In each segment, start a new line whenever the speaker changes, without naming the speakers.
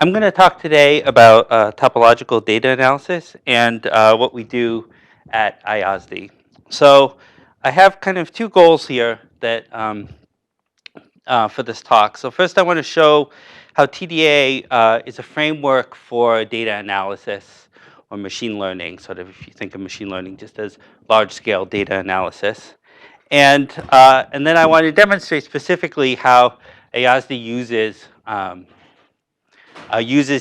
I'm going to talk today about topological data analysis and what we do at Ayasdi. So I have kind of two goals here that for this talk. So first, I want to show how TDA is a framework for data analysis or machine learning. Sort of, if you think of machine learning just as large-scale data analysis, and then I want to demonstrate specifically how Ayasdi uses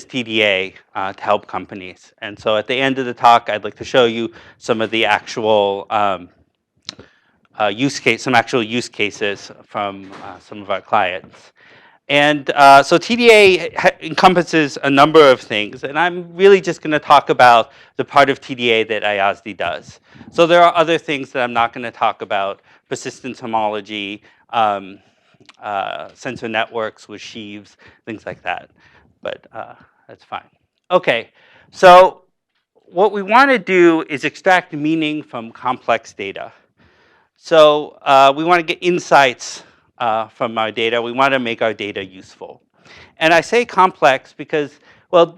TDA to help companies. And so at the end of the talk, I'd like to show you some of the actual some actual use cases from some of our clients. And so TDA encompasses a number of things, and I'm really just going to talk about the part of TDA that Ayasdi does. So there are other things that I'm not going to talk about: persistence homology, sensor networks with sheaves, things like that. But that's fine. Okay, so what we want to do is extract meaning from complex data. So we want to get insights from our data. We want to make our data useful. And I say complex because, well,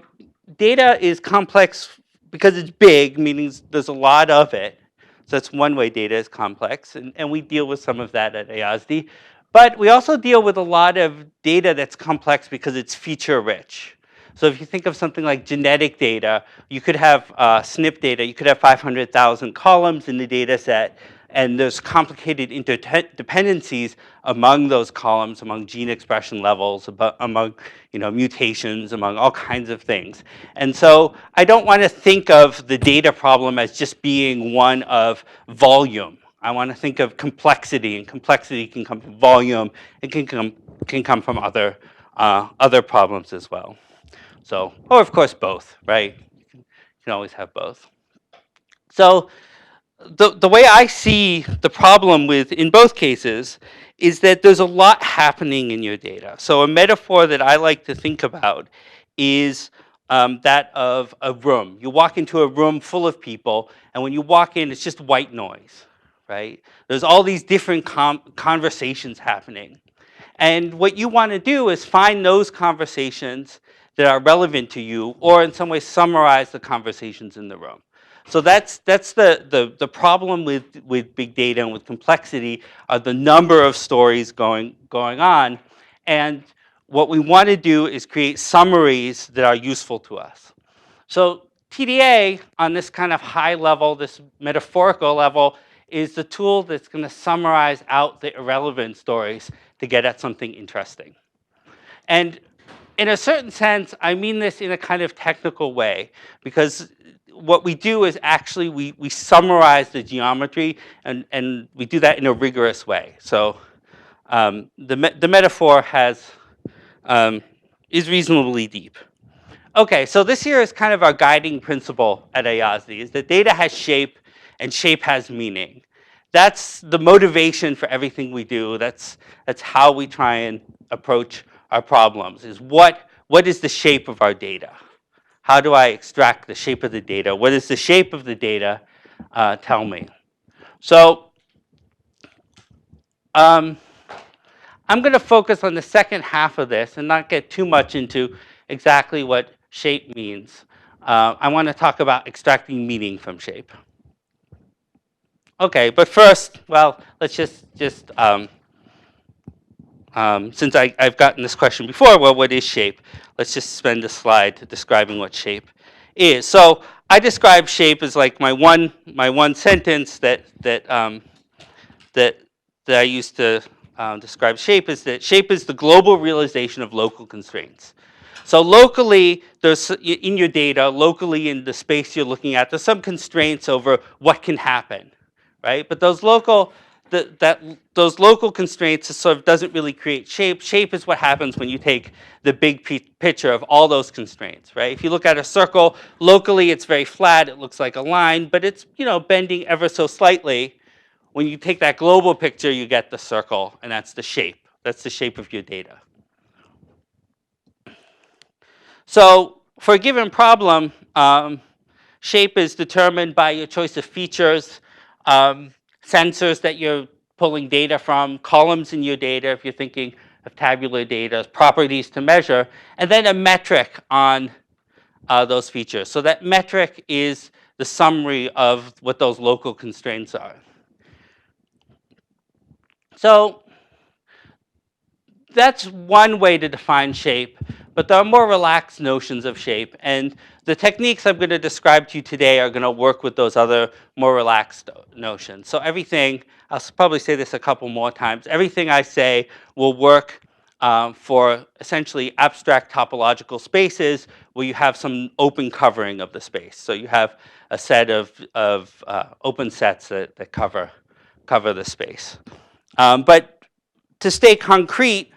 data is complex because it's big, meaning there's a lot of it. So that's one way data is complex, and we deal with some of that at Ayasdi. But we also deal with a lot of data that's complex because it's feature rich. So if you think of something like genetic data, you could have SNP data, you could have 500,000 columns in the data set, and there's complicated interdependencies among those columns, among gene expression levels, among mutations, among all kinds of things. And so I don't want to think of the data problem as just being one of volume. I want to think of complexity, and complexity can come from volume. It can come from other problems as well. So, or of course both, right? You can always have both. So the way I see the problem in both cases is that there's a lot happening in your data. So a metaphor that I like to think about is that of a room. You walk into a room full of people, and when you walk in, it's just white noise, right? There's all these different conversations happening. And what you want to do is find those conversations that are relevant to you, or in some way summarize the conversations in the room. So that's the problem with big data and with complexity are the number of stories going on. And what we want to do is create summaries that are useful to us. So TDA on this kind of high level, this metaphorical level, is the tool that's going to summarize out the irrelevant stories to get at something interesting. And in a certain sense, I mean this in a kind of technical way, because what we do is actually we summarize the geometry, and we do that in a rigorous way. So the metaphor is reasonably deep. Okay, so this here is kind of our guiding principle at Ayasdi, is that data has shape and shape has meaning. That's the motivation for everything we do. That's how we try and approach our problems, is what is the shape of our data? How do I extract the shape of the data? What is the shape of the data? Tell me. So I'm going to focus on the second half of this and not get too much into exactly what shape means. I want to talk about extracting meaning from shape. Okay, but first, well, let's just since I've gotten this question before, well, what is shape? Let's just spend a slide describing what shape is. So I describe shape as like my one sentence that I used to describe shape is that shape is the global realization of local constraints. So locally, there's in your data, locally in the space you're looking at, there's some constraints over what can happen, right? But those local constraints sort of doesn't really create shape. Shape is what happens when you take the big picture of all those constraints, right? If you look at a circle, locally it's very flat, it looks like a line, but it's bending ever so slightly. When you take that global picture, you get the circle, and that's the shape. That's the shape of your data. So for a given problem, shape is determined by your choice of features, sensors that you're pulling data from, columns in your data, if you're thinking of tabular data, properties to measure, and then a metric on those features. So that metric is the summary of what those local constraints are. So that's one way to define shape, but there are more relaxed notions of shape, and the techniques I'm going to describe to you today are going to work with those other more relaxed notions. So everything, I'll probably say this a couple more times, everything I say will work for essentially abstract topological spaces where you have some open covering of the space. So you have a set of open sets that cover the space. But to stay concrete,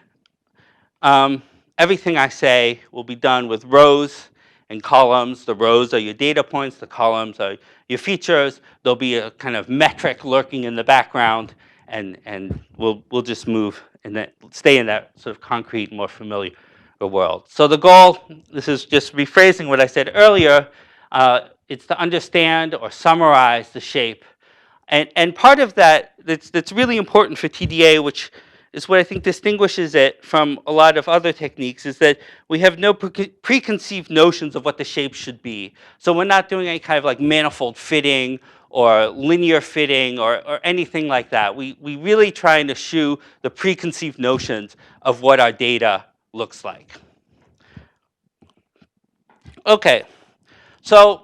everything I say will be done with rows and columns. The rows are your data points, the columns are your features. There'll be a kind of metric lurking in the background, and we'll just move and stay in that sort of concrete, more familiar world. So the goal, this is just rephrasing what I said earlier, it's to understand or summarize the shape. And part of that that's really important for TDA, which is what I think distinguishes it from a lot of other techniques, is that we have no preconceived notions of what the shape should be. So we're not doing any kind of like manifold fitting or linear fitting or anything like that. We really try and eschew the preconceived notions of what our data looks like. Okay, so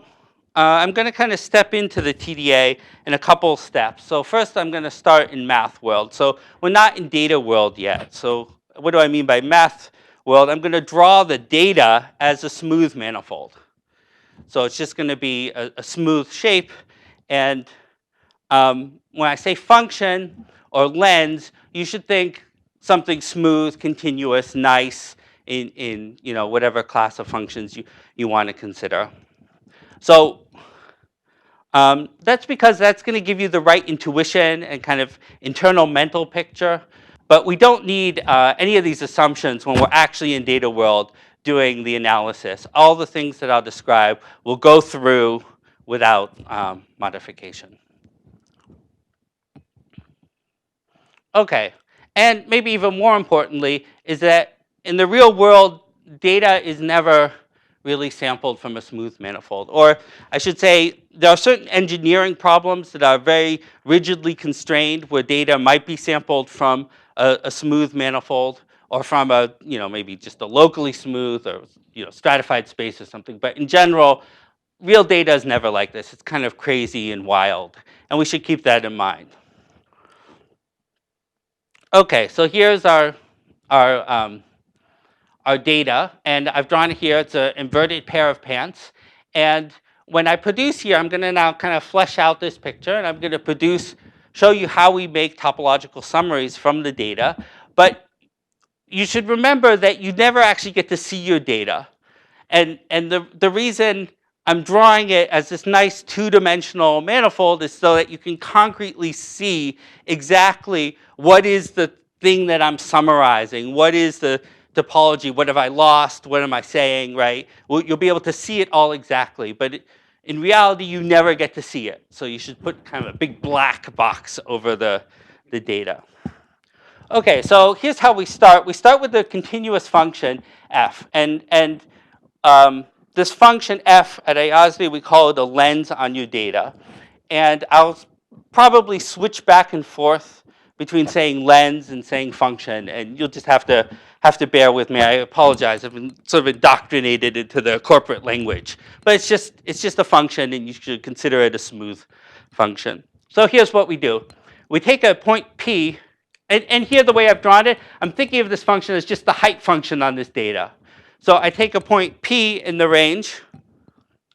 I'm going to kind of step into the TDA in a couple steps. So first, I'm going to start in math world. So we're not in data world yet. So what do I mean by math world? I'm going to draw the data as a smooth manifold. So it's just going to be a smooth shape. And when I say function or lens, you should think something smooth, continuous, nice in whatever class of functions you want to consider. So that's because that's going to give you the right intuition and kind of internal mental picture. But we don't need any of these assumptions when we're actually in data world doing the analysis. All the things that I'll describe will go through without modification. Okay, and maybe even more importantly is that in the real world, data is never really sampled from a smooth manifold. Or I should say, there are certain engineering problems that are very rigidly constrained where data might be sampled from a smooth manifold or from a, maybe just a locally smooth or, stratified space or something. But in general, real data is never like this. It's kind of crazy and wild. And we should keep that in mind. Okay, so here's our data, and I've drawn here, it's an inverted pair of pants. And when I produce here, I'm going to now kind of flesh out this picture, and I'm going to show you how we make topological summaries from the data. But you should remember that you never actually get to see your data. And the reason I'm drawing it as this nice two-dimensional manifold is so that you can concretely see exactly what is the thing that I'm summarizing, what is the topology, what have I lost, what am I saying, right? Well, you'll be able to see it all exactly, but in reality, you never get to see it. So you should put kind of a big black box over the data. Okay, so here's how we start. We start with the continuous function f, and this function f at Ayasdi, we call it a lens on your data. And I'll probably switch back and forth between saying lens and saying function, and you'll just have to bear with me. I apologize. I've been sort of indoctrinated into the corporate language. But it's just a function, and you should consider it a smooth function. So here's what we do. We take a point P, and here the way I've drawn it, I'm thinking of this function as just the height function on this data. So I take a point P in the range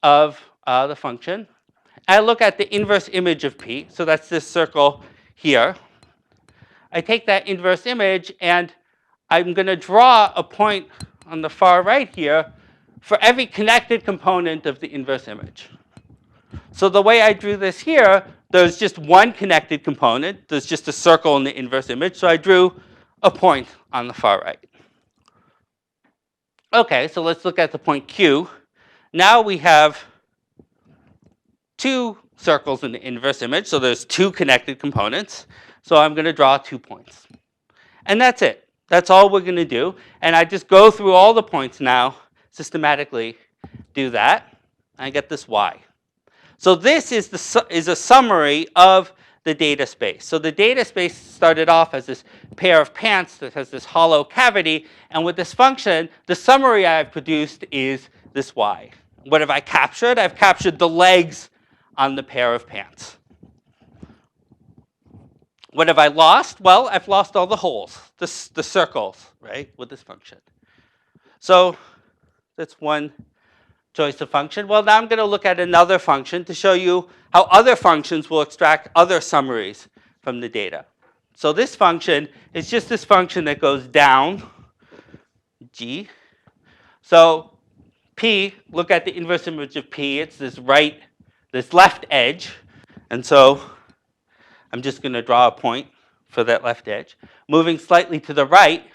of the function. I look at the inverse image of P. So that's this circle here. I take that inverse image, and I'm going to draw a point on the far right here for every connected component of the inverse image. So the way I drew this here, there's just one connected component. There's just a circle in the inverse image. So I drew a point on the far right. Okay, so let's look at the point Q. Now we have two circles in the inverse image. So there's two connected components. So I'm going to draw 2 points. And that's it. That's all we're going to do. And I just go through all the points now, systematically do that. I get this y. So this is a summary of the data space. So the data space started off as this pair of pants that has this hollow cavity. And with this function, the summary I've produced is this y. What have I captured? I've captured the legs on the pair of pants. What have I lost? Well, I've lost all the holes, the circles, right, with this function. So that's one choice of function. Well, now I'm going to look at another function to show you how other functions will extract other summaries from the data. So this function is just this function that goes down, g. So p, look at the inverse image of p. It's this left edge. And so I'm just going to draw a point for that left edge. Moving slightly to the right,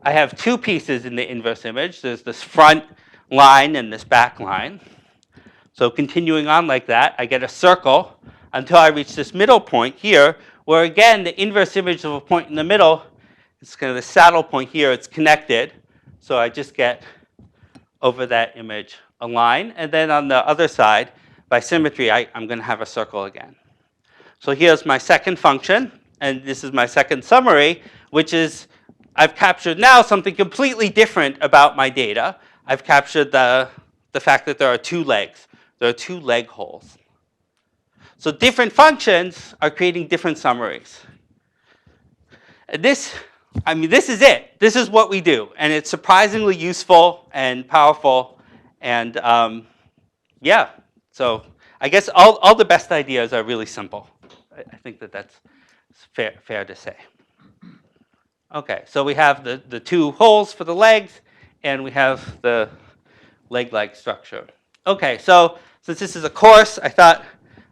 I have two pieces in the inverse image. There's this front line and this back line. So continuing on like that, I get a circle until I reach this middle point here, where again, the inverse image of a point in the middle is kind of the saddle point here. It's connected. So I just get over that image a line. And then on the other side, by symmetry, I'm going to have a circle again. So here's my second function. And this is my second summary, which is I've captured now something completely different about my data. I've captured the fact that there are two legs. There are two leg holes. So different functions are creating different summaries. And this is it. This is what we do. And it's surprisingly useful and powerful. And yeah, so I guess all the best ideas are really simple. I think that's fair to say. Okay, so we have the two holes for the legs, and we have the leg-like structure. Okay, so since this is a course, I thought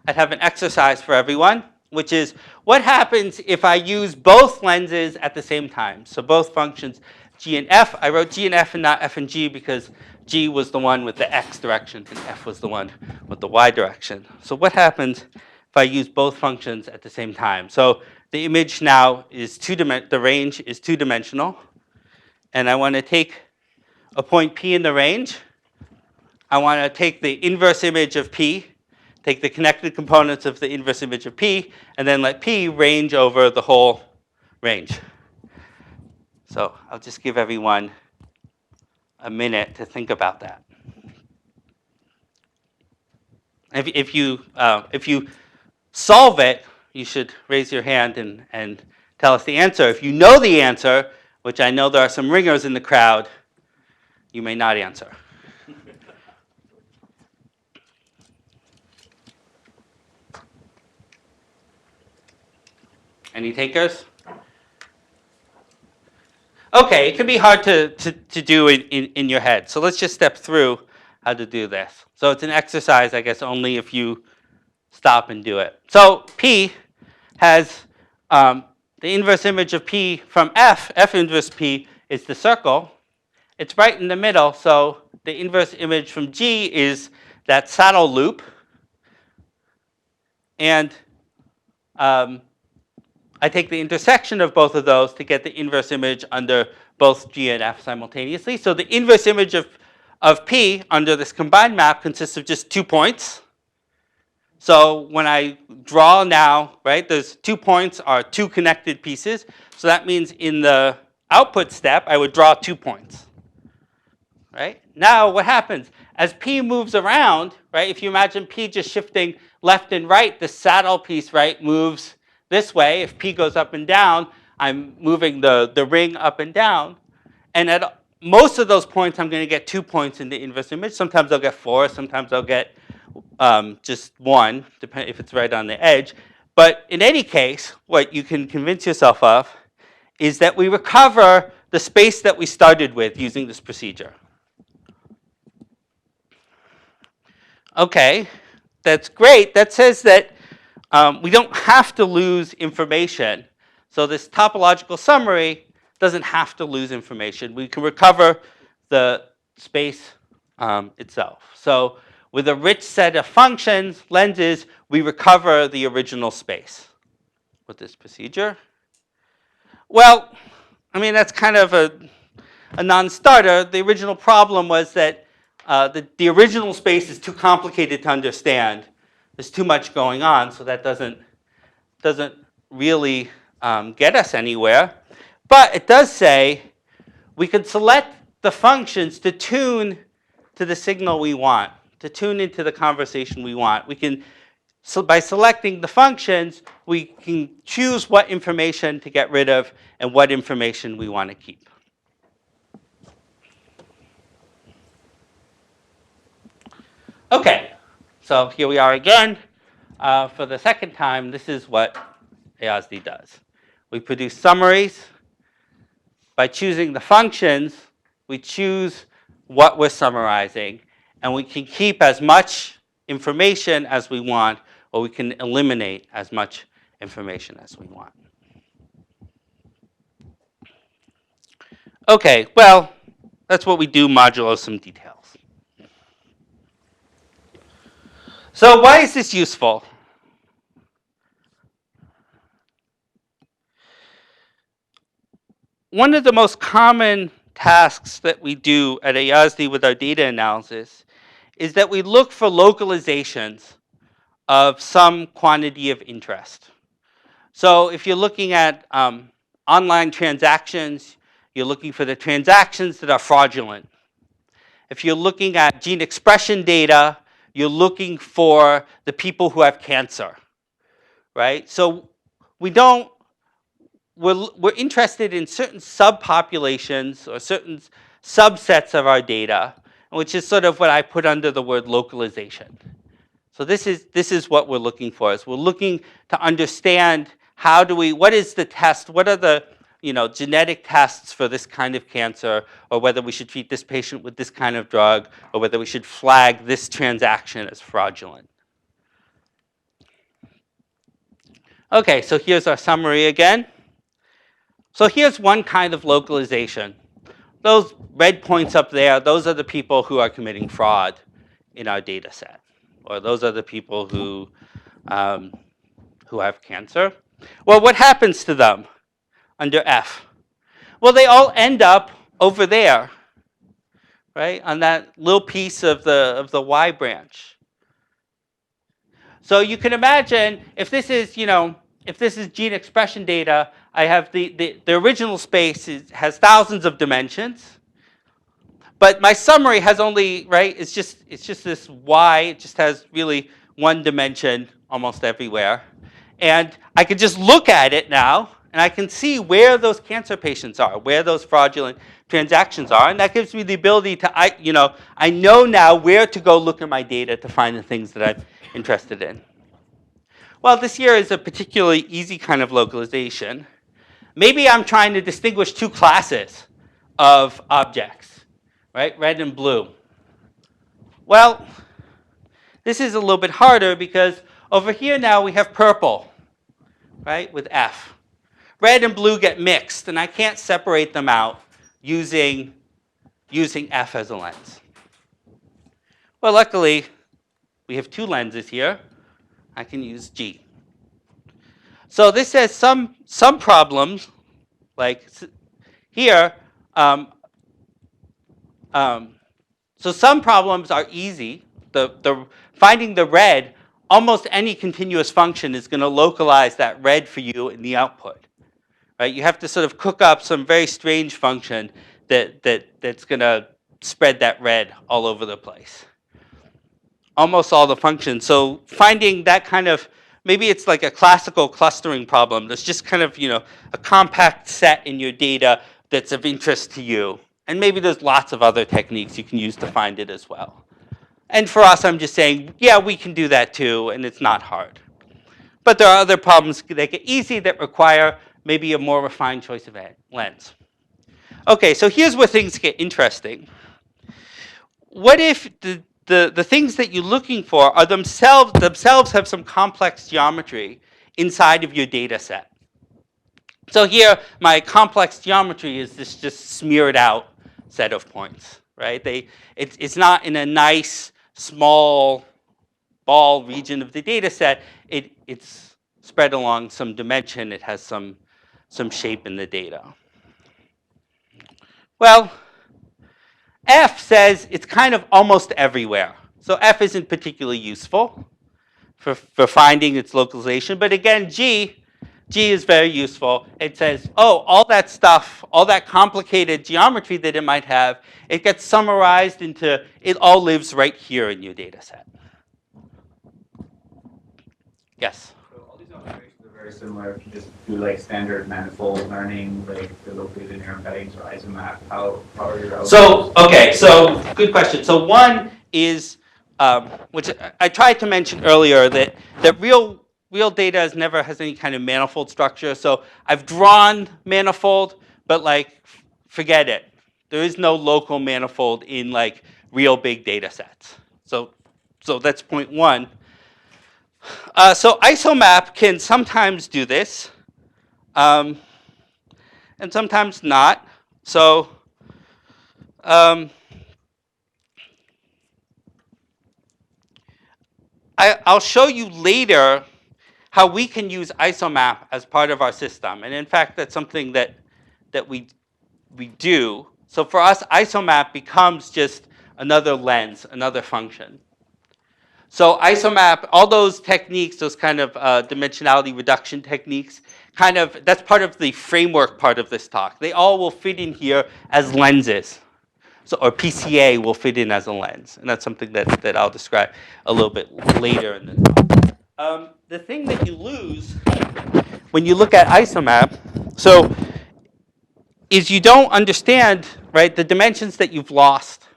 I'd have an exercise for everyone, which is what happens if I use both lenses at the same time? So both functions, g and f. I wrote g and f and not f and g because g was the one with the x direction and f was the one with the y direction. So what happens if I use both functions at the same time? So the image now is the range is two-dimensional, and I want to take a point P in the range. I want to take the inverse image of P, take the connected components of the inverse image of P, and then let P range over the whole range. So I'll just give everyone a minute to think about that. If you solve it, you should raise your hand and tell us the answer. If you know the answer, which I know there are some ringers in the crowd, you may not answer. Any takers? Okay, it can be hard to do in your head. So let's just step through how to do this. So it's an exercise, I guess, only if you stop and do it. So P has the inverse image of P from F. F inverse P is the circle. It's right in the middle. So the inverse image from G is that saddle loop. And I take the intersection of both of those to get the inverse image under both G and F simultaneously. So the inverse image of P under this combined map consists of just 2 points. So when I draw now, right, those 2 points are two connected pieces. So that means in the output step, I would draw 2 points. Right? Now what happens? As P moves around, right, if you imagine P just shifting left and right, the saddle piece, right, moves this way. If P goes up and down, I'm moving the ring up and down. And at most of those points, I'm going to get 2 points in the inverse image. Sometimes I'll get 4. Sometimes I'll get just 1, depending if it's right on the edge. But in any case, what you can convince yourself of is that we recover the space that we started with using this procedure. Okay, that's great. That says that we don't have to lose information. So this topological summary doesn't have to lose information. We can recover the space itself. So with a rich set of functions, lenses, we recover the original space with this procedure. Well, I mean, that's kind of a non-starter. The original problem was that the original space is too complicated to understand. There's too much going on, so that doesn't really get us anywhere. But it does say we could select the functions to tune to the signal we want, to tune into the conversation we want. We can, so by selecting the functions, we can choose what information to get rid of and what information we want to keep. Okay, so here we are again. For the second time, this is what Ayasdi does. We produce summaries. By choosing the functions, we choose what we're summarizing, and we can keep as much information as we want, or we can eliminate as much information as we want. Okay, well, that's what we do modulo some details. So why is this useful? One of the most common tasks that we do at Ayasdi with our data analysis is that we look for localizations of some quantity of interest. So if you're looking at online transactions, you're looking for the transactions that are fraudulent. If you're looking at gene expression data, you're looking for the people who have cancer, right? So we're interested in certain subpopulations or certain subsets of our data, which is sort of what I put under the word localization. So this is what we're looking for. Is we're looking to understand what is the test, what are the genetic tests for this kind of cancer, or whether we should treat this patient with this kind of drug, or whether we should flag this transaction as fraudulent. Okay, so here's our summary again. So here's one kind of localization. Those red points up there, those are the people who are committing fraud in our data set, or those are the people who have cancer. Well, what happens to them under F? Well, they all end up over there, right, on that little piece of the Y branch. So you can imagine if this is gene expression data, I have the original space has thousands of dimensions, but my summary has only, right, it's just this Y, it just has really one dimension almost everywhere. And I can just look at it now, and I can see where those cancer patients are, where those fraudulent transactions are, and that gives me the ability to, I know now where to go look at my data to find the things that I'm interested in. Well, this here is a particularly easy kind of localization. Maybe I'm trying to distinguish two classes of objects, right, red and blue. Well, this is a little bit harder because over here now we have purple, right, with F. Red and blue get mixed, and I can't separate them out using F as a lens. Well, luckily, we have two lenses here. I can use G. So this says some problems, like here, so some problems are easy. Finding the red, almost any continuous function is going to localize that red for you in the output. Right? You have to sort of cook up some very strange function that's going to spread that red all over the place. Almost all the functions. So finding that kind of, maybe it's like a classical clustering problem. There's just kind of a compact set in your data that's of interest to you. And maybe there's lots of other techniques you can use to find it as well. And for us, I'm just saying, yeah, we can do that too, and it's not hard. But there are other problems that get easy that require maybe a more refined choice of lens. Okay, so here's where things get interesting. What if the things that you're looking for are themselves have some complex geometry inside of your data set? So here, my complex geometry is this just smeared out set of points, right? It's not in a nice, small ball region of the data set. It's spread along some dimension. It has some shape in the data. Well, F says it's kind of almost everywhere. So F isn't particularly useful for finding its localization. But again, G is very useful. It says, oh, all that stuff, all that complicated geometry that it might have, it gets summarized into, it all lives right here in your data set. Yes?
So all these operations are very similar if you just do like standard manifold learning, like the local linear embeddings or isomap. How are your algorithms?
So, okay, so good question. So one is, which I tried to mention earlier, that real data never has any kind of manifold structure. So I've drawn manifold, but like, forget it. There is no local manifold in like real big data sets. So that's point one. So isomap can sometimes do this, and sometimes not. So I'll show you later how we can use isomap as part of our system. And in fact, that's something that we do. So for us, isomap becomes just another lens, another function. So isomap, all those techniques, those kind of dimensionality reduction techniques, kind of, that's part of the framework part of this talk. They all will fit in here as lenses. So, or PCA will fit in as a lens. And that's something that I'll describe a little bit later in the talk. The thing that you lose when you look at isomap, so is you don't understand, right, the dimensions that you've lost,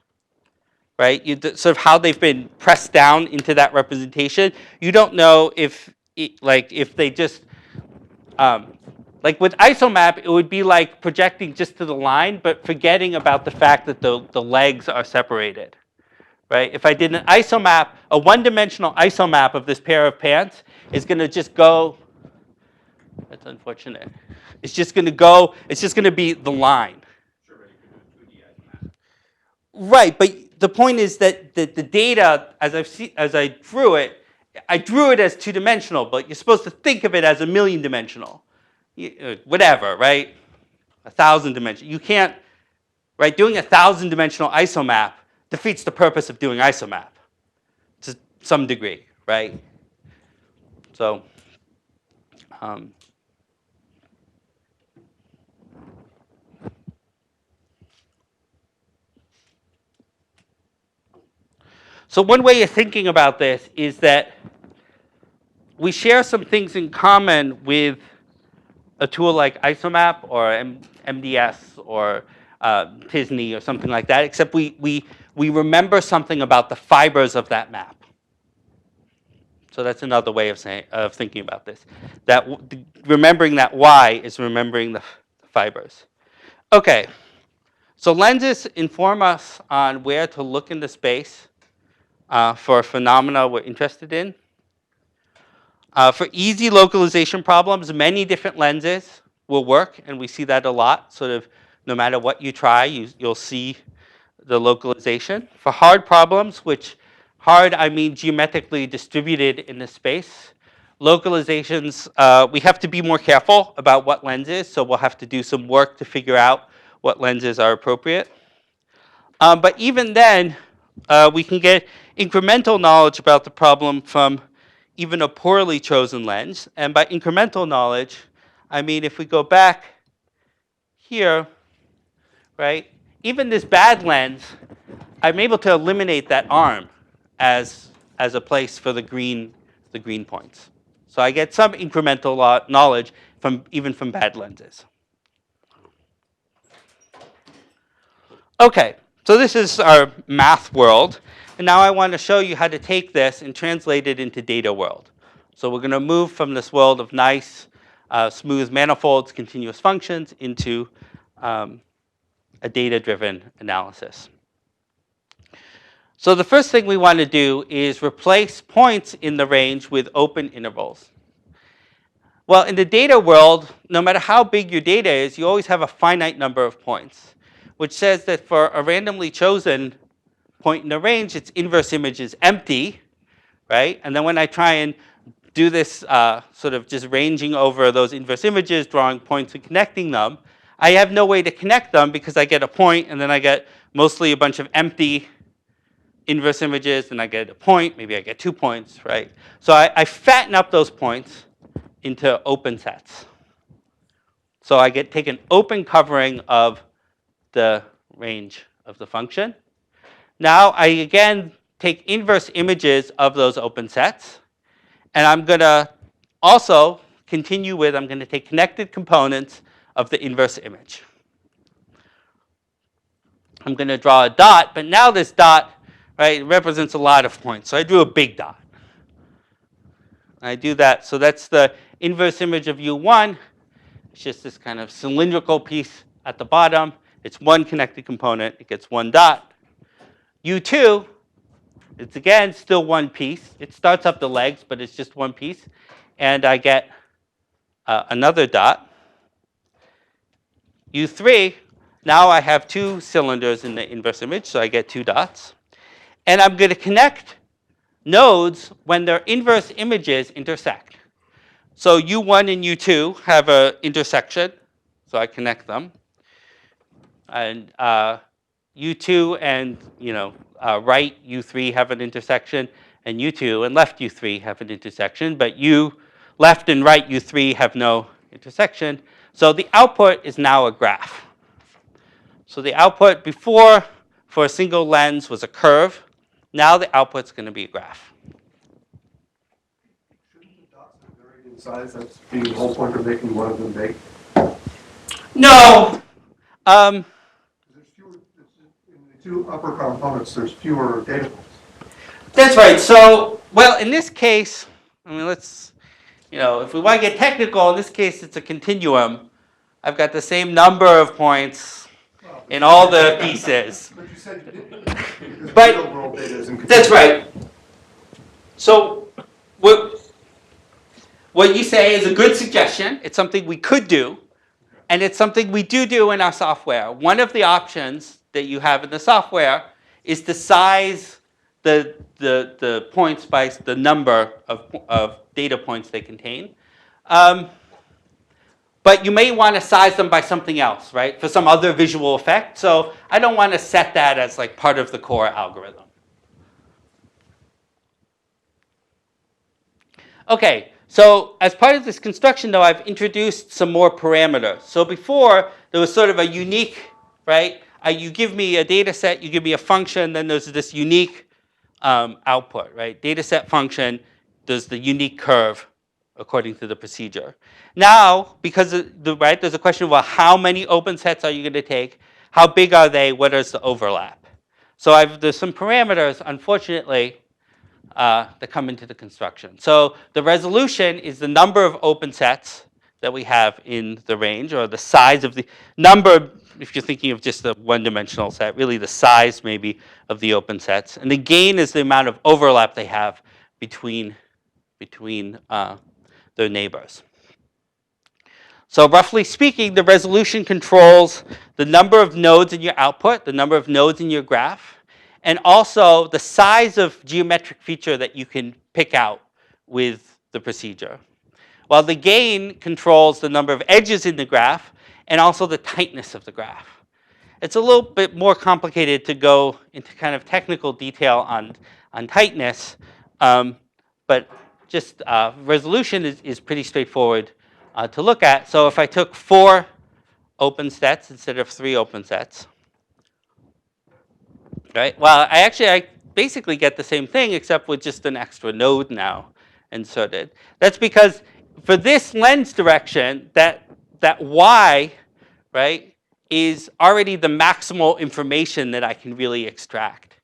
right? Sort of how they've been pressed down into that representation. You don't know if they just, like with isomap, it would be like projecting just to the line, but forgetting about the fact that the legs are separated, right? If I did an isomap, a one-dimensional isomap of this pair of pants is going to just go, that's unfortunate. It's just going to go, it's just going to be the line.
Sure, but you could do a 2D isomap.
Right, but the point is that the data, as I drew it as two-dimensional, but you're supposed to think of it as a million-dimensional. Whatever, right? 1,000-dimensional. You can't, right? Doing a 1,000-dimensional isomap defeats the purpose of doing isomap to some degree, right? So, so one way of thinking about this is that we share some things in common with a tool like isomap or MDS or TISNI or something like that, except we remember something about the fibers of that map. So that's another way of thinking about this. That remembering that Y is remembering the fibers. Okay, so lenses inform us on where to look in the space for phenomena we're interested in. For easy localization problems, many different lenses will work, and we see that a lot. Sort of no matter what you try, you'll see the localization. For hard problems, which hard I mean geometrically distributed in the space, localizations, we have to be more careful about what lenses, so we'll have to do some work to figure out what lenses are appropriate. But even then, we can get incremental knowledge about the problem from even a poorly chosen lens. And by incremental knowledge, I mean if we go back here, right, even this bad lens, I'm able to eliminate that arm as a place for the green points. So I get some incremental knowledge even from bad lenses. Okay, so this is our math world. And now I want to show you how to take this and translate it into data world. So we're going to move from this world of nice, smooth manifolds, continuous functions, into a data-driven analysis. So the first thing we want to do is replace points in the range with open intervals. Well, in the data world, no matter how big your data is, you always have a finite number of points, which says that for a randomly chosen point in the range, its inverse image is empty, right? And then when I try and do this sort of just ranging over those inverse images, drawing points and connecting them, I have no way to connect them because I get a point and then I get mostly a bunch of empty inverse images, and I get a point, maybe I get 2 points, right? So I fatten up those points into open sets. So I take an open covering of the range of the function. Now I again take inverse images of those open sets, and I'm going to also continue with, I'm going to take connected components of the inverse image. I'm going to draw a dot, but now this dot, right, represents a lot of points. So I drew a big dot. I do that. So that's the inverse image of U1. It's just this kind of cylindrical piece at the bottom. It's one connected component. It gets one dot. U2, it's again still one piece. It starts up the legs, but it's just one piece. And I get another dot. U3, now I have 2 cylinders in the inverse image, so I get 2 dots. And I'm going to connect nodes when their inverse images intersect. So U1 and U2 have an intersection, so I connect them. And U2 and right U3 have an intersection, and U2 and left U3 have an intersection, but left and right U3 have no intersection. So the output is now a graph. So the output before for a single lens was a curve. Now the output's going to be a graph.
Shouldn't the dots have varied in size? That's the whole point of making one of them big.
No.
There's fewer, in the 2 upper components, there's fewer data points.
That's right. So, well, in this case, I mean, if we want to get technical, in this case, it's a continuum. I've got the same number of points in all the pieces.
But you said you didn't.
But
real world data is in
that's right. So, what you say is a good suggestion. It's something we could do, and it's something we do in our software. One of the options that you have in the software is to size the points by the number of data points they contain. But you may want to size them by something else, right, for some other visual effect. So I don't want to set that as like part of the core algorithm. Okay, so as part of this construction, though, I've introduced some more parameters. So before, there was sort of a unique, right, you give me a data set, you give me a function, then there's this unique output, right? Data set function, there's the unique curve according to the procedure. Now, because there's a question about how many open sets are you going to take, how big are they, what is the overlap? So there's some parameters, unfortunately, that come into the construction. So the resolution is the number of open sets that we have in the range, or the size of the number, if you're thinking of just a one-dimensional set, really the size maybe of the open sets. And the gain is the amount of overlap they have between their neighbors. So roughly speaking, the resolution controls the number of nodes in your output, the number of nodes in your graph, and also the size of geometric feature that you can pick out with the procedure. While the gain controls the number of edges in the graph and also the tightness of the graph. It's a little bit more complicated to go into kind of technical detail on tightness, but just resolution is pretty straightforward to look at. So if I took 4 open sets instead of 3 open sets, right? Well, I basically get the same thing except with just an extra node now inserted. That's because for this lens direction, that y, right, is already the maximal information that I can really extract,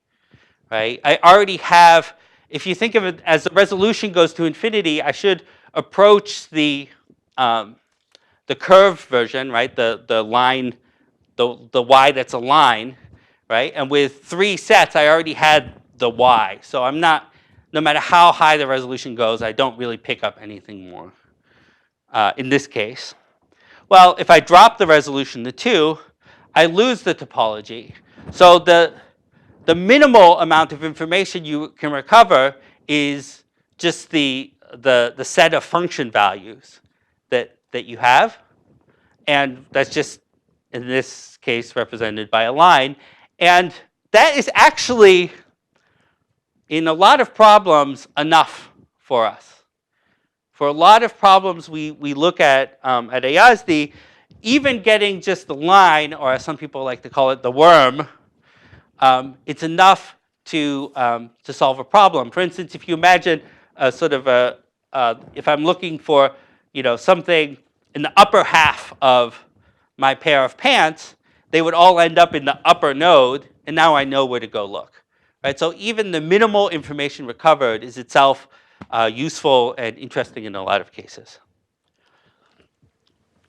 right? I already have, if you think of it as the resolution goes to infinity, I should approach the curved version, right? The line, the y that's a line, right? And with 3 sets, I already had the y. So I'm not, no matter how high the resolution goes, I don't really pick up anything more in this case. Well, if I drop the resolution to 2, I lose the topology. So the minimal amount of information you can recover is just the set of function values that you have. And that's just in this case represented by a line. And that is actually, in a lot of problems, enough for us. For a lot of problems we look at Ayasdi, even getting just the line, or as some people like to call it, the worm, it's enough to solve a problem. For instance, if you imagine a sort of if I'm looking for, something in the upper half of my pair of pants, they would all end up in the upper node, and now I know where to go look. Right? So even the minimal information recovered is itself useful and interesting in a lot of cases.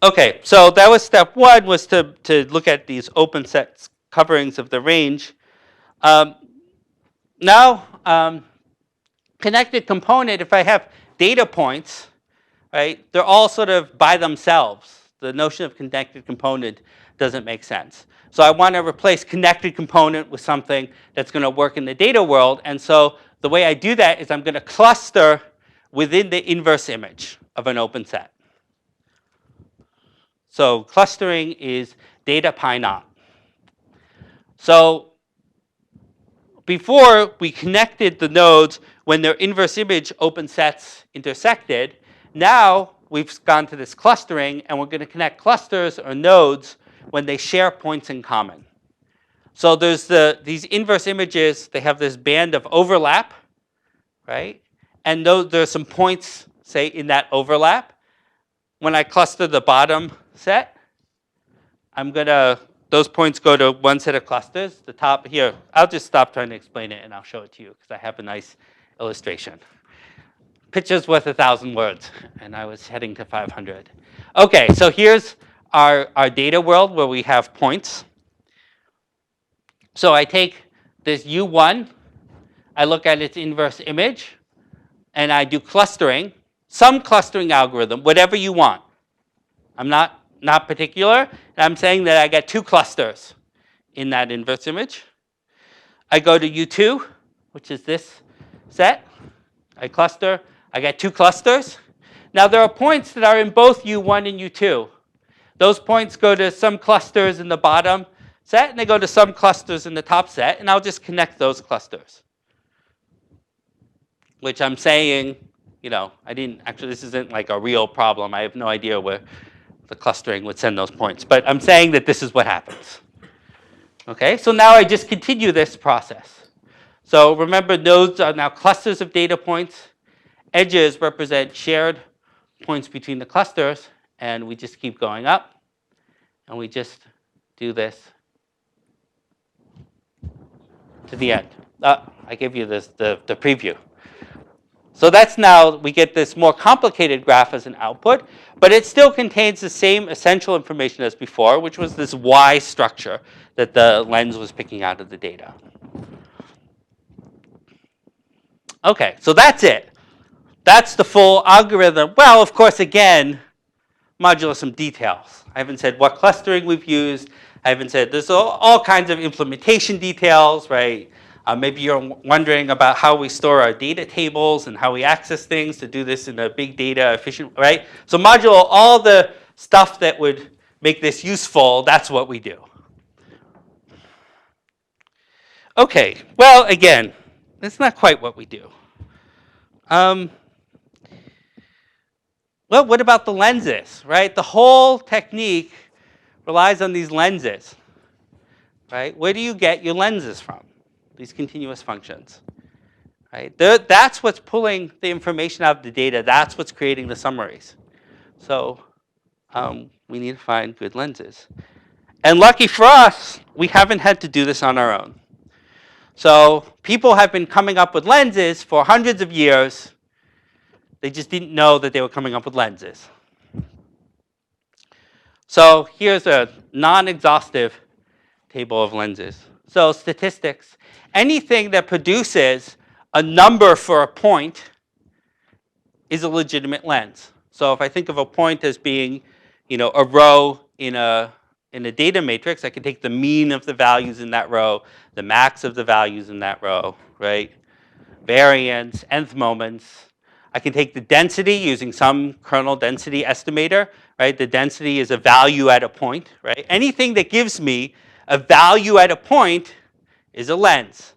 Okay, so that was step one, was to look at these open set coverings of the range. Now, connected component, if I have data points, right, they're all sort of by themselves. The notion of connected component doesn't make sense. So I want to replace connected component with something that's going to work in the data world. And so the way I do that is I'm going to cluster within the inverse image of an open set. So clustering is data pi naught. So before we connected the nodes when their inverse image open sets intersected. Now we've gone to this clustering, and we're going to connect clusters or nodes when they share points in common. So there's these inverse images, they have this band of overlap, right? And there's some points, say, in that overlap. When I cluster the bottom set, those points go to one set of clusters. The top here, I'll just stop trying to explain it and I'll show it to you because I have a nice illustration. Picture's worth 1,000 words, and I was heading to 500. Okay, so here's our data world where we have points. So I take this U1, I look at its inverse image, and I do clustering, some clustering algorithm, whatever you want. I'm not particular. I'm saying that I get 2 clusters in that inverse image. I go to U2, which is this set. I cluster. I get 2 clusters. Now there are points that are in both U1 and U2. Those points go to some clusters in the bottom set, and they go to some clusters in the top set, and I'll just connect those clusters. Which I'm saying, this isn't like a real problem. I have no idea where the clustering would send those points. But I'm saying that this is what happens. Okay, so now I just continue this process. So remember, nodes are now clusters of data points. Edges represent shared points between the clusters. And we just keep going up. And we just do this to the end. I gave you the preview. So that's now, we get this more complicated graph as an output, but it still contains the same essential information as before, which was this Y structure that the lens was picking out of the data. Okay, so that's it. That's the full algorithm. Well, of course, again, modulo some details. I haven't said what clustering we've used. I haven't said there's all kinds of implementation details, right? Maybe you're wondering about how we store our data tables and how we access things to do this in a big data efficient, right? So modulo all the stuff that would make this useful, that's what we do. Okay, well, again, that's not quite what we do. Well, what about the lenses, right? The whole technique relies on these lenses, right? Where do you get your lenses from? These continuous functions, right? That's what's pulling the information out of the data. That's what's creating the summaries. So we need to find good lenses. And lucky for us, we haven't had to do this on our own. So people have been coming up with lenses for hundreds of years. They just didn't know that they were coming up with lenses. So here's a non-exhaustive table of lenses. So statistics. Anything that produces a number for a point is a legitimate lens. So if I think of a point as being, a row in a data matrix, I can take the mean of the values in that row, the max of the values in that row, right? Variance, nth moments. I can take the density using some kernel density estimator, right? The density is a value at a point, right? Anything that gives me a value at a point is a lens.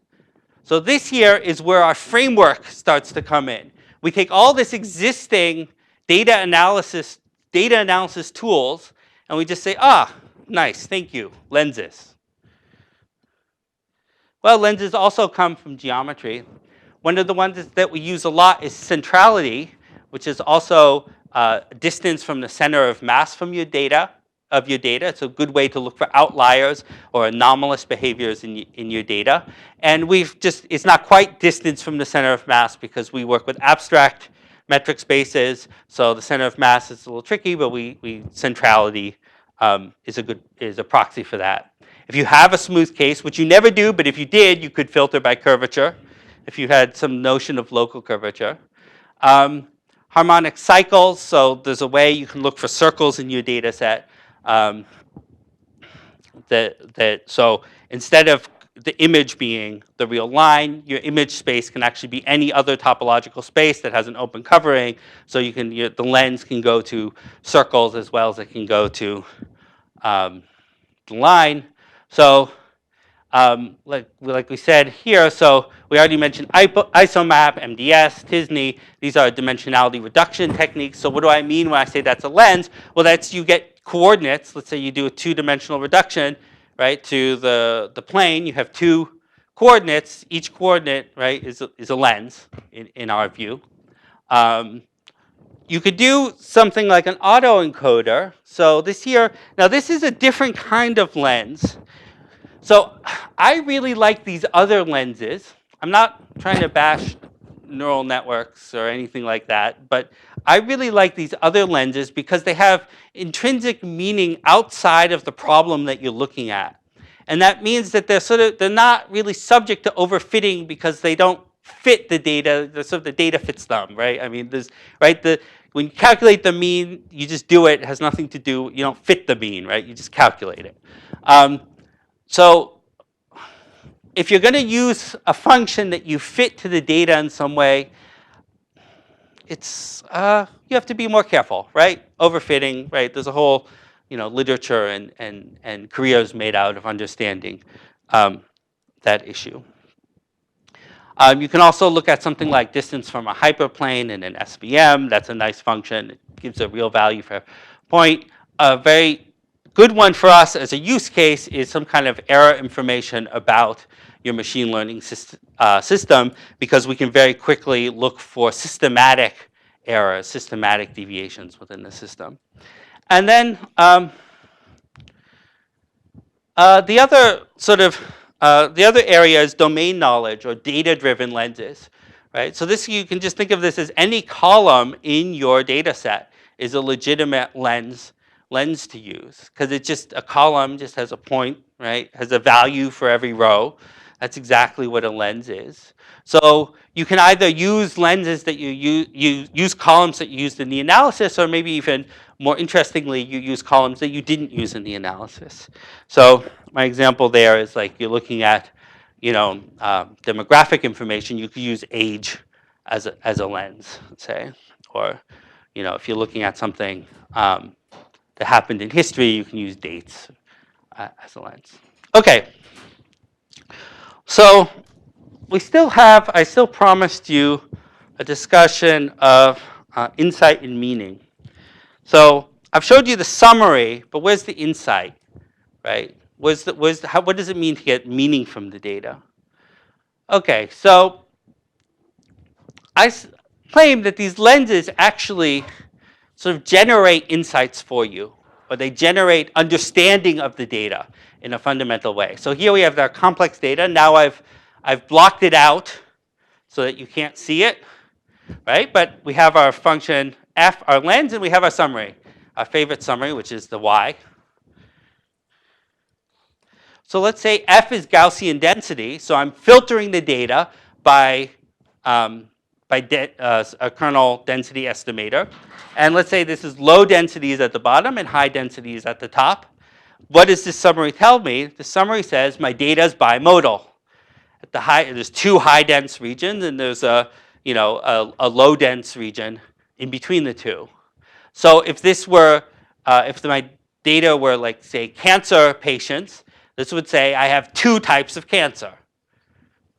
So this here is where our framework starts to come in. We take all this existing data analysis tools, and we just say, nice, thank you, lenses. Well, lenses also come from geometry. One of the ones that we use a lot is centrality, which is also distance from the center of mass from your data. It's a good way to look for outliers or anomalous behaviors in your data. And it's not quite distance from the center of mass because we work with abstract metric spaces. So the center of mass is a little tricky, but centrality is a proxy for that. If you have a smooth case, which you never do, but if you did, you could filter by curvature, if you had some notion of local curvature. Harmonic cycles, so there's a way you can look for circles in your data set. So instead of the image being the real line, your image space can actually be any other topological space that has an open covering. So the lens can go to circles as well as it can go to the line. So like we said here, so we already mentioned isomap, MDS, TSNE. These are dimensionality reduction techniques. So what do I mean when I say that's a lens? Well, you get coordinates. Let's say you do a two-dimensional reduction, right, to the plane. You have two coordinates. Each coordinate, right, is a lens in our view. You could do something like an autoencoder. So this is a different kind of lens. So I really like these other lenses. I'm not trying to bash neural networks or anything like that, but I really like these other lenses because they have intrinsic meaning outside of the problem that you're looking at. And that means that they're not really subject to overfitting because they don't fit the data, the data fits them, right? I mean, when you calculate the mean, you just do it. It has nothing to do, you don't fit the mean, right? You just calculate it. So if you're going to use a function that you fit to the data in some way, you have to be more careful, right? Overfitting, right? There's a whole literature and careers made out of understanding that issue. You can also look at something like distance from a hyperplane in an SVM. That's a nice function. It gives a real value for a point. A very good one for us as a use case is some kind of error information about your machine learning system, because we can very quickly look for systematic errors, systematic deviations within the system. And then the other area is domain knowledge or data-driven lenses, right? So you can just think of this as any column in your data set is a legitimate lens to use, because a column just has a point, right? Has a value for every row. That's exactly what a lens is. So you can either use lenses that you use columns that you used in the analysis, or maybe even more interestingly, you use columns that you didn't use in the analysis. So my example there is like you're looking at, demographic information. You could use age as a lens, say, or if you're looking at something that happened in history, you can use dates as a lens. Okay. So I still promised you a discussion of insight and meaning. So I've showed you the summary, but where's the insight, right? What does it mean to get meaning from the data? Okay, so I claim that these lenses actually sort of generate insights for you, or they generate understanding of the data in a fundamental way. So here we have our complex data. Now I've blocked it out so that you can't see it, right? But we have our function f, our lens, and we have our summary, our favorite summary, which is the y. So let's say f is Gaussian density. So I'm filtering the data by a kernel density estimator. And let's say this is low densities at the bottom and high densities at the top. What does this summary tell me? The summary says my data is bimodal. There's two high dense regions, and there's a a low dense region in between the two. So if this were, if my data were like, say, cancer patients, this would say I have 2 types of cancer,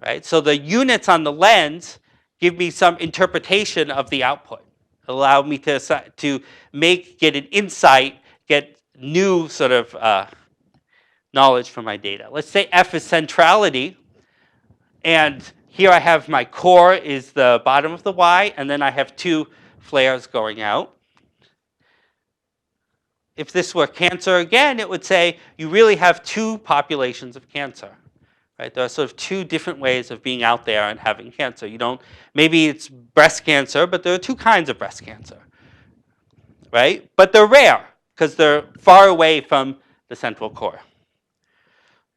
right? So the units on the lens give me some interpretation of the output, allow me to get an insight, get new sort of knowledge from my data. Let's say F is centrality, and here I have my core is the bottom of the Y, and then I have 2 flares going out. If this were cancer again, it would say you really have 2 populations of cancer. Right? There are sort of 2 different ways of being out there and having cancer. You don't, maybe it's breast cancer, but there are 2 kinds of breast cancer. Right? But they're rare because they're far away from the central core.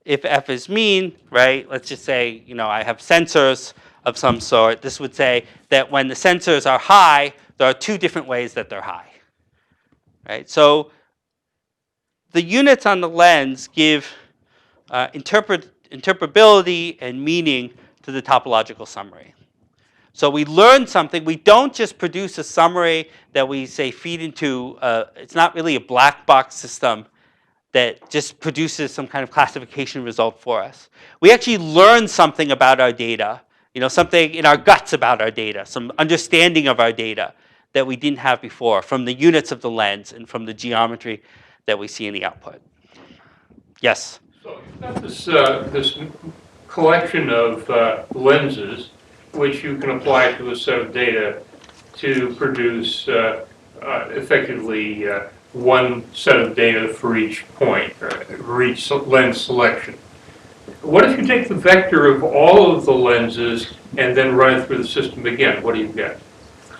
If F is mean, right, let's just say, I have sensors of some sort. This would say that when the sensors are high, there are 2 different ways that they're high. Right? So the units on the lens give interpretability and meaning to the topological summary. So we learn something. We don't just produce a summary that we say feed into, it's not really a black box system that just produces some kind of classification result for us. We actually learn something about our data, something in our guts about our data, some understanding of our data that we didn't have before from the units of the lens and from the geometry that we see in the output. Yes?
So you've got this collection of lenses which you can apply to a set of data to produce effectively one set of data for each point, for each lens selection. What if you take the vector of all of the lenses and then run it through the system again? What do you get?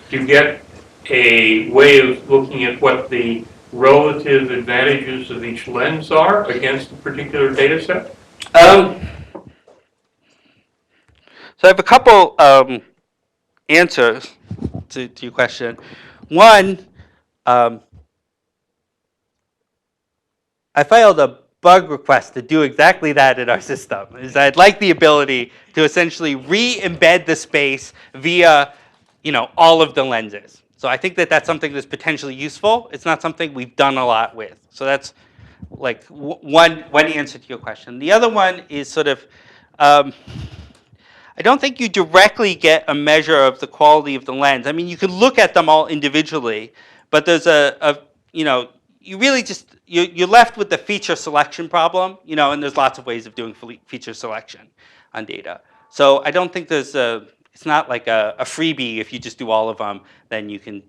Do you get a way of looking at what the relative advantages of each lens are against a particular data set?
So I have a couple answers to your question. One, I filed a bug request to do exactly that in our system. Is I'd like the ability to essentially re-embed the space via, all of the lenses. So I think that that's something that's potentially useful. It's not something we've done a lot with. So that's like one answer to your question. The other one is sort of, I don't think you directly get a measure of the quality of the lens. I mean, you could look at them all individually, but there's you really just, you're left with the feature selection problem, and there's lots of ways of doing feature selection on data. So I don't think it's not like a freebie. If you just do all of them, then you can,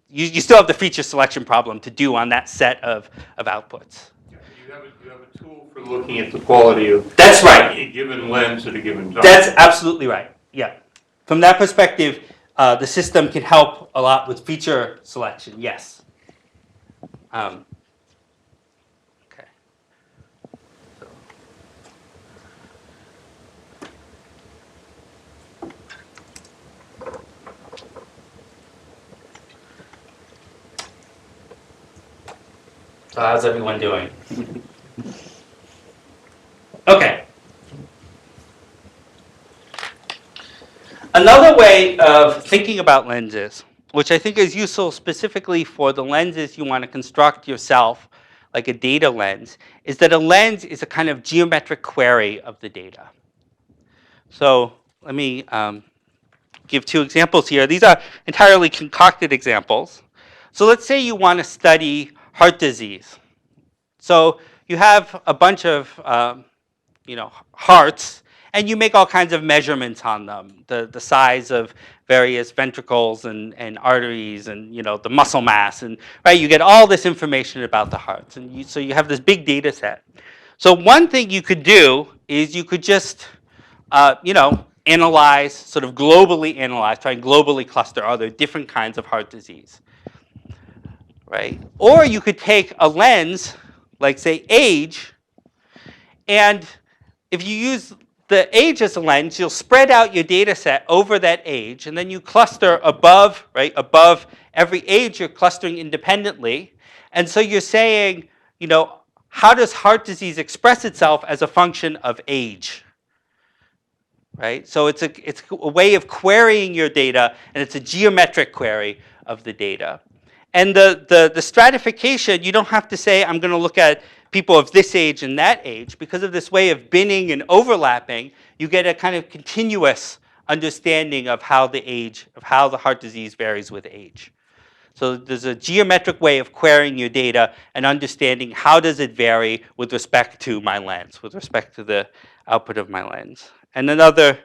you still have the feature selection problem to do on that set of outputs.
You have a tool for looking at the quality of
That's right.
a given lens at a given time.
That's absolutely right. Yeah. From that perspective, the system can help a lot with feature selection. Yes. Okay. So how's everyone doing? Okay. Another way of thinking about lenses, which I think is useful specifically for the lenses you want to construct yourself, like a data lens, is that a lens is a kind of geometric query of the data. So let me give 2 examples here. These are entirely concocted examples. So let's say you want to study heart disease. So you have a bunch of hearts, and you make all kinds of measurements on them, the size of various ventricles and arteries and the muscle mass, and right, you get all this information about the hearts, and so you have this big data set. So one thing you could do is you could just analyze, sort of globally analyze, try and globally cluster, are there different kinds of heart disease, right? Or you could take a lens, like say age, and if you use the age as a lens, you'll spread out your data set over that age, and then you cluster above, right? Above every age, you're clustering independently. And so you're saying, how does heart disease express itself as a function of age? right? So it's a way of querying your data, and it's a geometric query of the data. And the stratification, you don't have to say, I'm going to look at people of this age and that age. Because of this way of binning and overlapping, you get a kind of continuous understanding of how the heart disease varies with age. So there's a geometric way of querying your data and understanding how does it vary with respect to my lens, with respect to the output of my lens. And another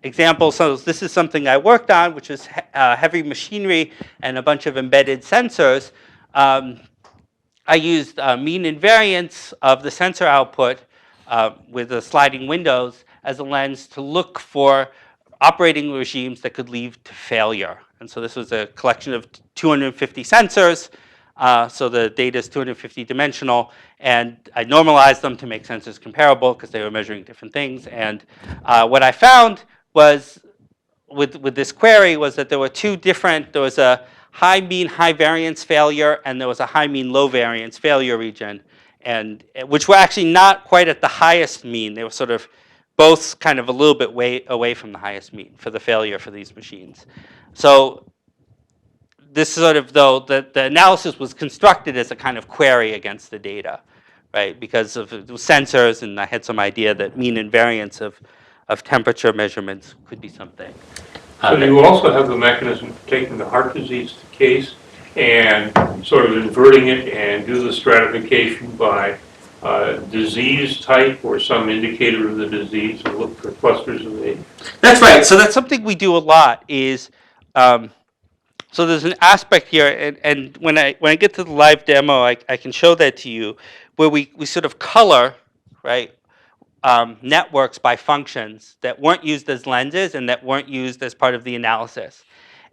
example, so this is something I worked on, which is heavy machinery and a bunch of embedded sensors. I used mean and variance of the sensor output with the sliding windows as a lens to look for operating regimes that could lead to failure. And so this was a collection of 250 sensors. So the data is 250 dimensional, and I normalized them to make sensors comparable because they were measuring different things. And what I found was with this query was that there were there was a high mean, high variance failure, and there was a high mean, low variance failure region, and which were actually not quite at the highest mean. They were sort of both kind of a little bit way away from the highest mean for the failure for these machines. So this sort of, though, the analysis was constructed as a kind of query against the data, right? Because of the sensors, and I had some idea that mean and variance of temperature measurements could be something.
So you also have the mechanism for taking the heart disease case and sort of inverting it and do the stratification by disease type or some indicator of the disease and look for clusters of age.
That's right. So that's something we do a lot is, so there's an aspect here, and when I get to the live demo, I can show that to you, where we sort of color, right, networks by functions that weren't used as lenses and that weren't used as part of the analysis.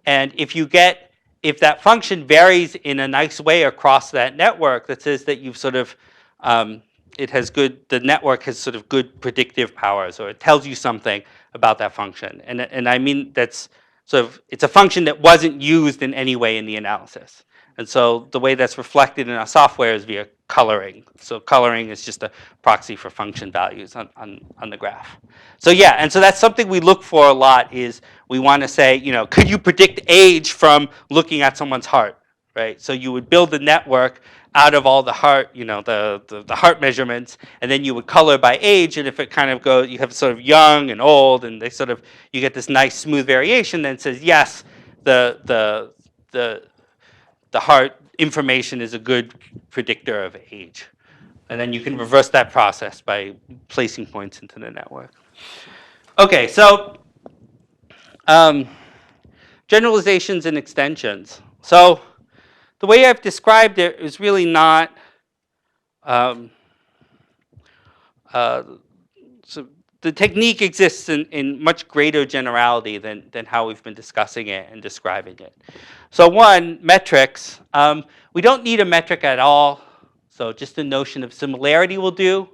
And if that function varies in a nice way across that network, that says that you've sort of, the network has sort of good predictive powers, or it tells you something about that function. And I mean, that's sort of, it's a function that wasn't used in any way in the analysis. And so the way that's reflected in our software is via coloring. So coloring is just a proxy for function values on the graph. So yeah, and so that's something we look for a lot is we want to say, could you predict age from looking at someone's heart, right? So you would build a network out of all the heart, the heart measurements, and then you would color by age, and if it kind of goes, you have sort of young and old, and you get this nice smooth variation that says, yes, the heart information is a good predictor of age. And then you can reverse that process by placing points into the network. Okay, so generalizations and extensions. So the way I've described it is really not so the technique exists in much greater generality than how we've been discussing it and describing it. So one, metrics. We don't need a metric at all. So just a notion of similarity will do.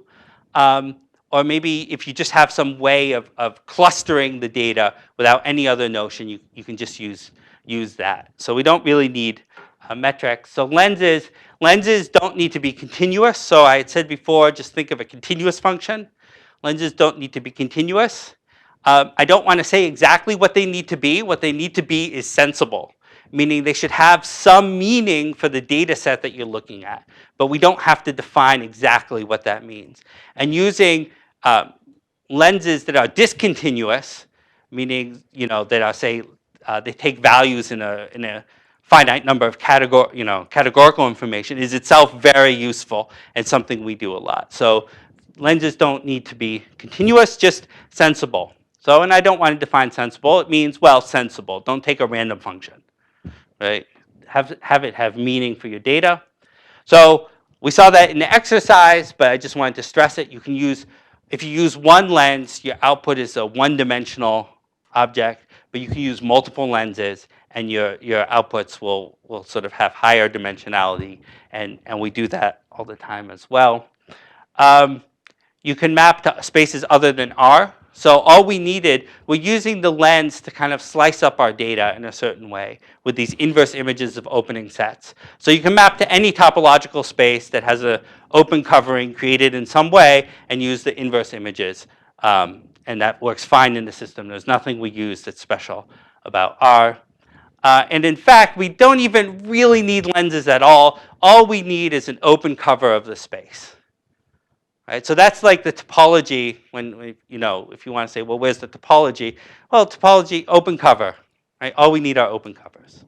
Or maybe if you just have some way of clustering the data without any other notion, you can just use that. So we don't really need a metric. So lenses don't need to be continuous. So I had said before, just think of a continuous function. Lenses don't need to be continuous. I don't want to say exactly what they need to be. What they need to be is sensible, meaning they should have some meaning for the data set that you're looking at. But we don't have to define exactly what that means. And using lenses that are discontinuous, meaning that are, say, they take values in a finite number of categorical information, is itself very useful and something we do a lot. So lenses don't need to be continuous, just sensible. So, and I don't want to define sensible. It means, well, sensible. Don't take a random function, right? Have it have meaning for your data. So we saw that in the exercise, but I just wanted to stress it. You can use, if you use one lens, your output is a one-dimensional object, but you can use multiple lenses, and your outputs will sort of have higher dimensionality, and we do that all the time as well. You can map to spaces other than R. So all we needed, we're using the lens to kind of slice up our data in a certain way with these inverse images of opening sets. So you can map to any topological space that has an open covering created in some way and use the inverse images and that works fine in the system. There's nothing we use that's special about R. And in fact, we don't even really need lenses at all. All we need is an open cover of the space. Right? So that's like the topology when, if you want to say, well, where's the topology? Well, topology, open cover. Right? All we need are open covers.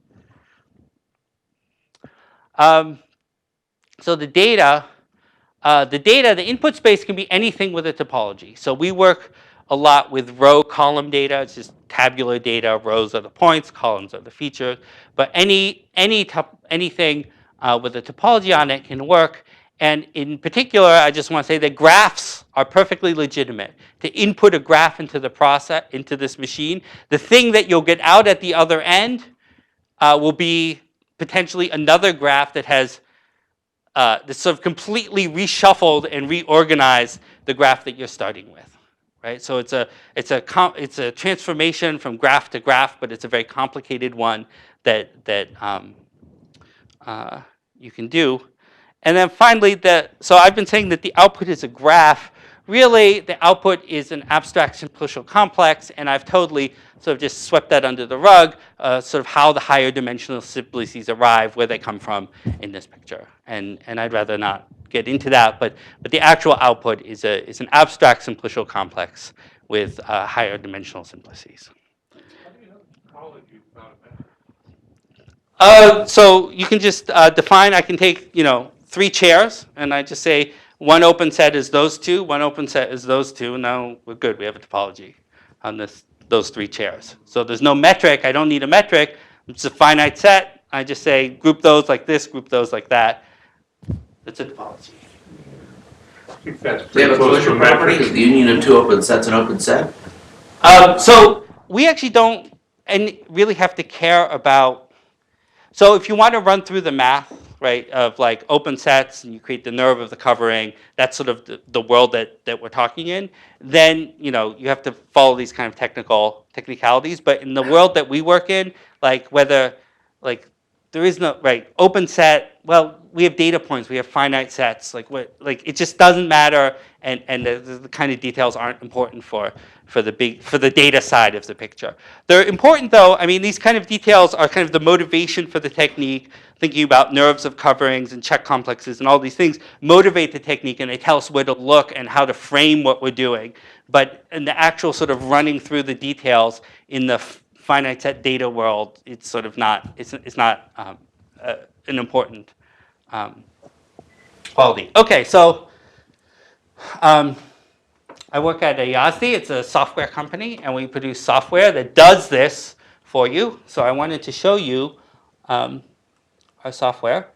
So the input space can be anything with a topology. So we work a lot with row column data. It's just tabular data. Rows are the points, columns are the features. But anything with a topology on it can work. And in particular, I just want to say that graphs are perfectly legitimate. To input a graph into the process, into this machine, the thing that you'll get out at the other end will be potentially another graph that has this sort of completely reshuffled and reorganized the graph that you're starting with. Right? So it's a transformation from graph to graph, but it's a very complicated one that you can do. And then finally, so I've been saying that the output is a graph. Really, the output is an abstract simplicial complex, and I've totally sort of just swept that under the rug, sort of how the higher dimensional simplices arrive, where they come from in this picture. And I'd rather not get into that, but the actual output is an abstract simplicial complex with higher dimensional simplices.
How do you know the topology is not a math?
So you can just define, I can take, 3 chairs, and I just say one open set is those two, one open set is those two, and now we're good. We have a topology on those 3 chairs. So there's no metric. I don't need a metric. It's a finite set. I just say group those like this, group those like that. That's a topology.
I think that's
Do they have a
pretty close to
collision property?
metric.
Is the union of 2 open sets an open set?
So we actually don't really have to care about. So if you want to run through the math, right, of like open sets, and you create the nerve of the covering, that's sort of the world that we're talking in, then, you have to follow these kind of technicalities. But in the world that we work in, like there is no, right, open set, well, we have data points, we have finite sets, it just doesn't matter, and the kind of details aren't important for the data side of the picture. They're important though. I mean, these kind of details are kind of the motivation for the technique, thinking about nerves of coverings and check complexes and all these things motivate the technique, and they tell us where to look and how to frame what we're doing. But in the actual sort of running through the details in the finite set data world, it's sort of not, it's not an important quality. Okay, so I work at Ayasdi. It's a software company, and we produce software that does this for you. So I wanted to show you our software.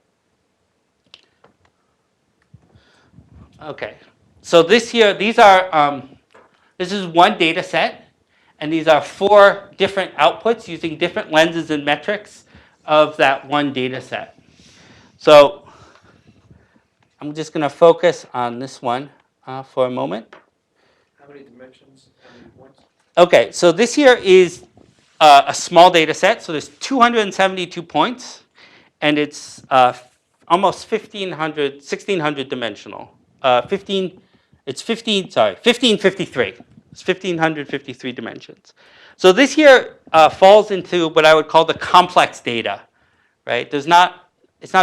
Okay, so this is one data set, and these are 4 different outputs using different lenses and metrics of that one data set. So I'm just going to focus on this one for a moment.
How many dimensions, how many points?
Okay, so this here is a small data set. So there's 272 points, and it's almost 1,600 dimensional. 1553. It's 1,553 dimensions. So this here falls into what I would call the complex data, right? It's not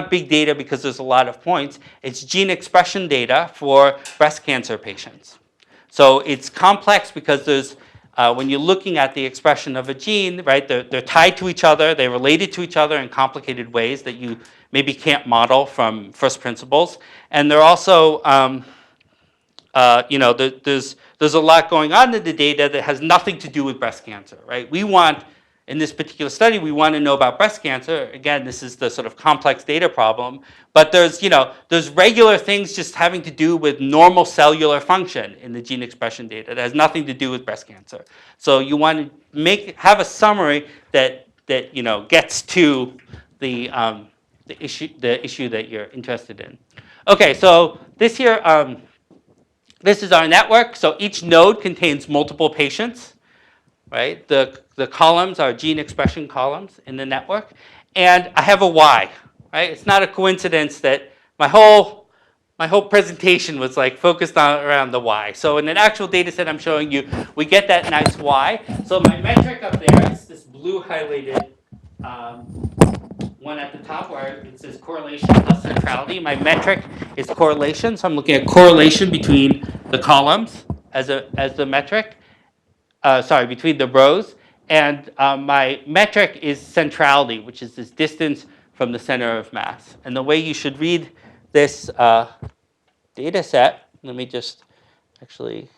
big data because there's a lot of points. It's gene expression data for breast cancer patients. So it's complex because there's, when you're looking at the expression of a gene, right, they're tied to each other, they're related to each other in complicated ways that you maybe can't model from first principles. And they're also, there's a lot going on in the data that has nothing to do with breast cancer, right? In this particular study, we want to know about breast cancer. Again, this is the sort of complex data problem. But there's regular things just having to do with normal cellular function in the gene expression data that has nothing to do with breast cancer. So you want to have a summary that gets to the issue that you're interested in. Okay, so this here, this is our network. So each node contains multiple patients. Right? The columns are gene expression columns in the network. And I have a Y. Right? It's not a coincidence that my whole my whole presentation was like focused on around the y. So in an actual data set I'm showing you, we get that nice y. So my metric up there is this blue highlighted one at the top where it says correlation plus centrality. My metric is correlation. So I'm looking at correlation between the columns as the metric. Sorry, between the rows. And my metric is centrality, which is this distance from the center of mass. And the way you should read this data set, let me just actually,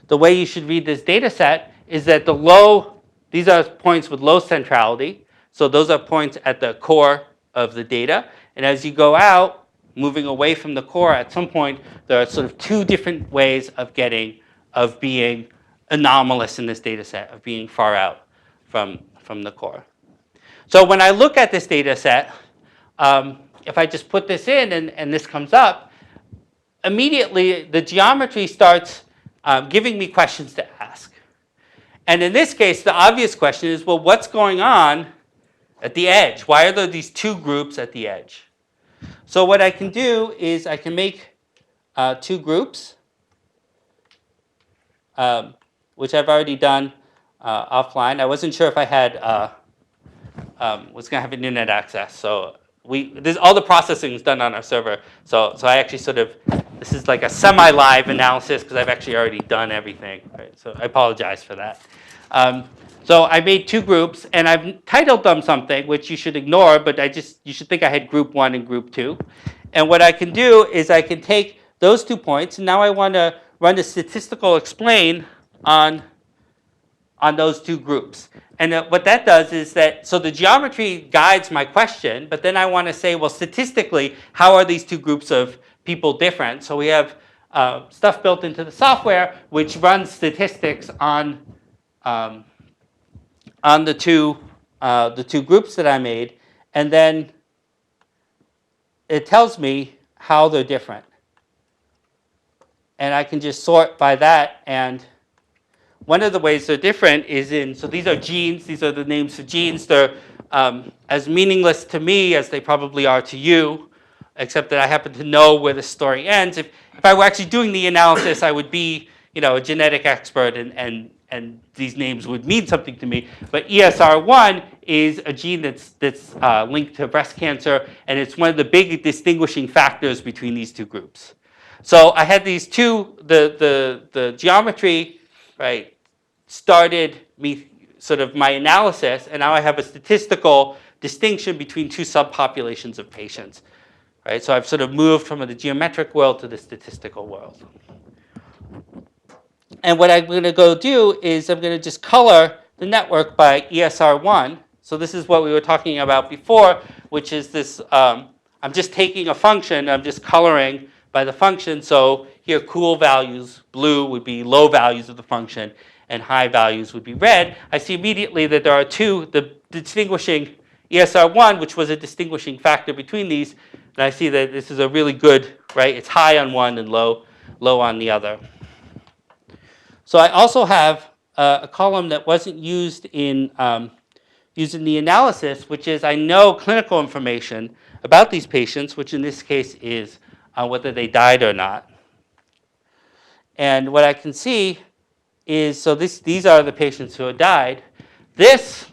the way you should read this data set is that these are points with low centrality. So those are points at the core of the data. And as you go out, moving away from the core, at some point, there are sort of two different ways of being anomalous in this data set, of being far out from the core. So when I look at this data set, if I just put this in and this comes up, immediately the geometry starts giving me questions to ask. And in this case, the obvious question is, well, what's going on at the edge? Why are there these two groups at the edge? So what I can do is I can make two groups, which I've already done offline. I wasn't sure if I had was going to have internet access. So all the processing is done on our server. So I actually this is like a semi-live analysis because I've actually already done everything. Right? So I apologize for that. So I made two groups, and I've titled them something, which you should ignore, but you should think I had group 1 and group 2. And what I can do is I can take those 2 points, and now I want to run a statistical explain on those two groups. And what that does is so the geometry guides my question, but then I want to say, well, statistically, how are these two groups of people different? So we have stuff built into the software which runs statistics on the two groups that I made, and then it tells me how they're different. And I can just sort by that, and one of the ways they're different is so these are genes, these are the names for genes. They're as meaningless to me as they probably are to you, except that I happen to know where the story ends. If I were actually doing the analysis, I would be a genetic expert, and these names would mean something to me. But ESR1 is a gene that's linked to breast cancer, and it's one of the big distinguishing factors between these two groups. So I had these two, the geometry, right, started my analysis, and now I have a statistical distinction between two subpopulations of patients, right? So I've sort of moved from the geometric world to the statistical world. And what I'm going to go do is I'm going to just color the network by ESR1. So this is what we were talking about before, which is this, I'm just taking a function, I'm just coloring by the function. So here cool values, blue, would be low values of the function, and high values would be red. I see immediately that there are two, the distinguishing ESR1, which was a distinguishing factor between these, and I see that this is a really good, right? It's high on one and low on the other. So I also have a column that wasn't used in the analysis, which is I know clinical information about these patients, which in this case is whether they died or not. And what I can see is, so these are the patients who have died. This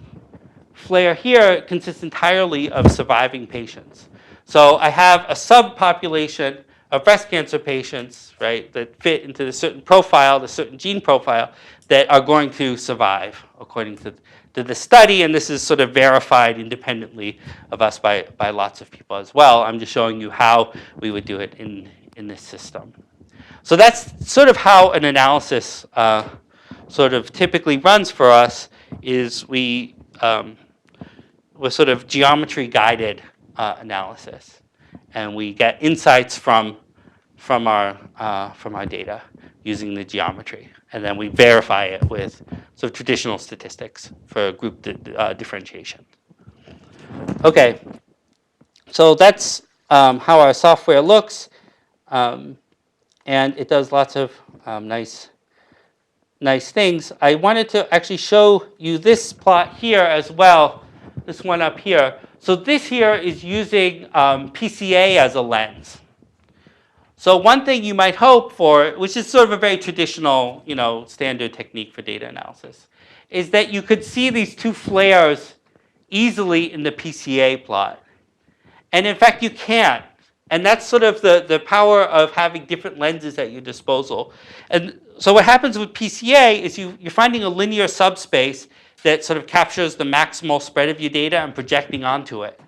flare here consists entirely of surviving patients. So I have a subpopulation of breast cancer patients, right, that fit into the certain profile, the certain gene profile, that are going to survive according to the study, and this is sort of verified independently of us by lots of people as well. I'm just showing you how we would do it in this system. So that's sort of how an analysis sort of typically runs for us, is we're sort of geometry guided analysis, and we get insights from our data using the geometry, and then we verify it with sort of traditional statistics for group differentiation. Okay, so that's how our software looks, and it does lots of nice nice things, I wanted to actually show you this plot here as well, this one up here. So this here is using PCA as a lens. So one thing you might hope for, which is sort of a very traditional, standard technique for data analysis, is that you could see these two flares easily in the PCA plot. And in fact, you can't. And that's sort of the power of having different lenses at your disposal. And so what happens with PCA is you're finding a linear subspace that sort of captures the maximal spread of your data and projecting onto it,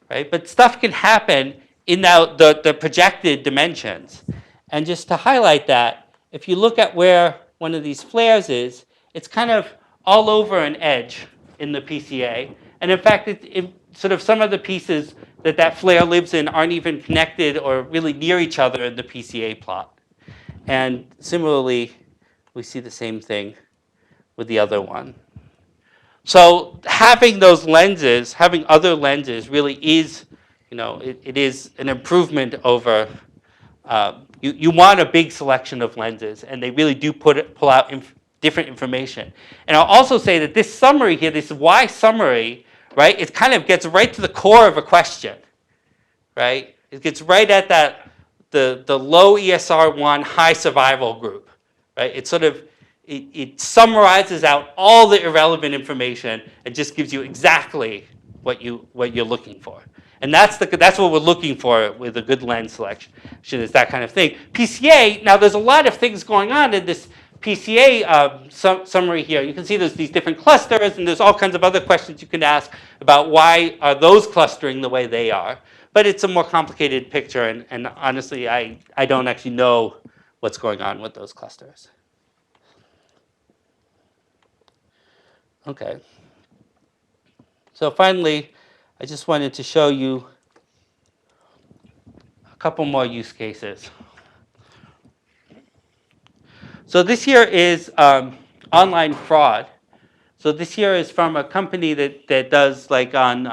right? But stuff can happen in the projected dimensions. And just to highlight that, if you look at where one of these flares is, it's kind of all over an edge in the PCA. And in fact, sort of some of the pieces that flare lives in aren't even connected or really near each other in the PCA plot. And similarly, we see the same thing with the other one. So having those lenses, having other lenses really is, it is an improvement over, you want a big selection of lenses, and they really do pull out different information. And I'll also say that this summary here, this Y summary, right, it kind of gets right to the core of a question, right? It gets right at the low ESR1, high survival group, right? It sort of, it summarizes out all the irrelevant information and just gives you exactly what you're looking for. And that's what we're looking for with a good lens selection, is that kind of thing. PCA, now there's a lot of things going on in this PCA summary here. You can see there's these different clusters, and there's all kinds of other questions you can ask about why are those clustering the way they are. But it's a more complicated picture, and honestly, I don't actually know what's going on with those clusters. Okay. So finally, I just wanted to show you a couple more use cases. So this here is online fraud. So this here is from a company that does like on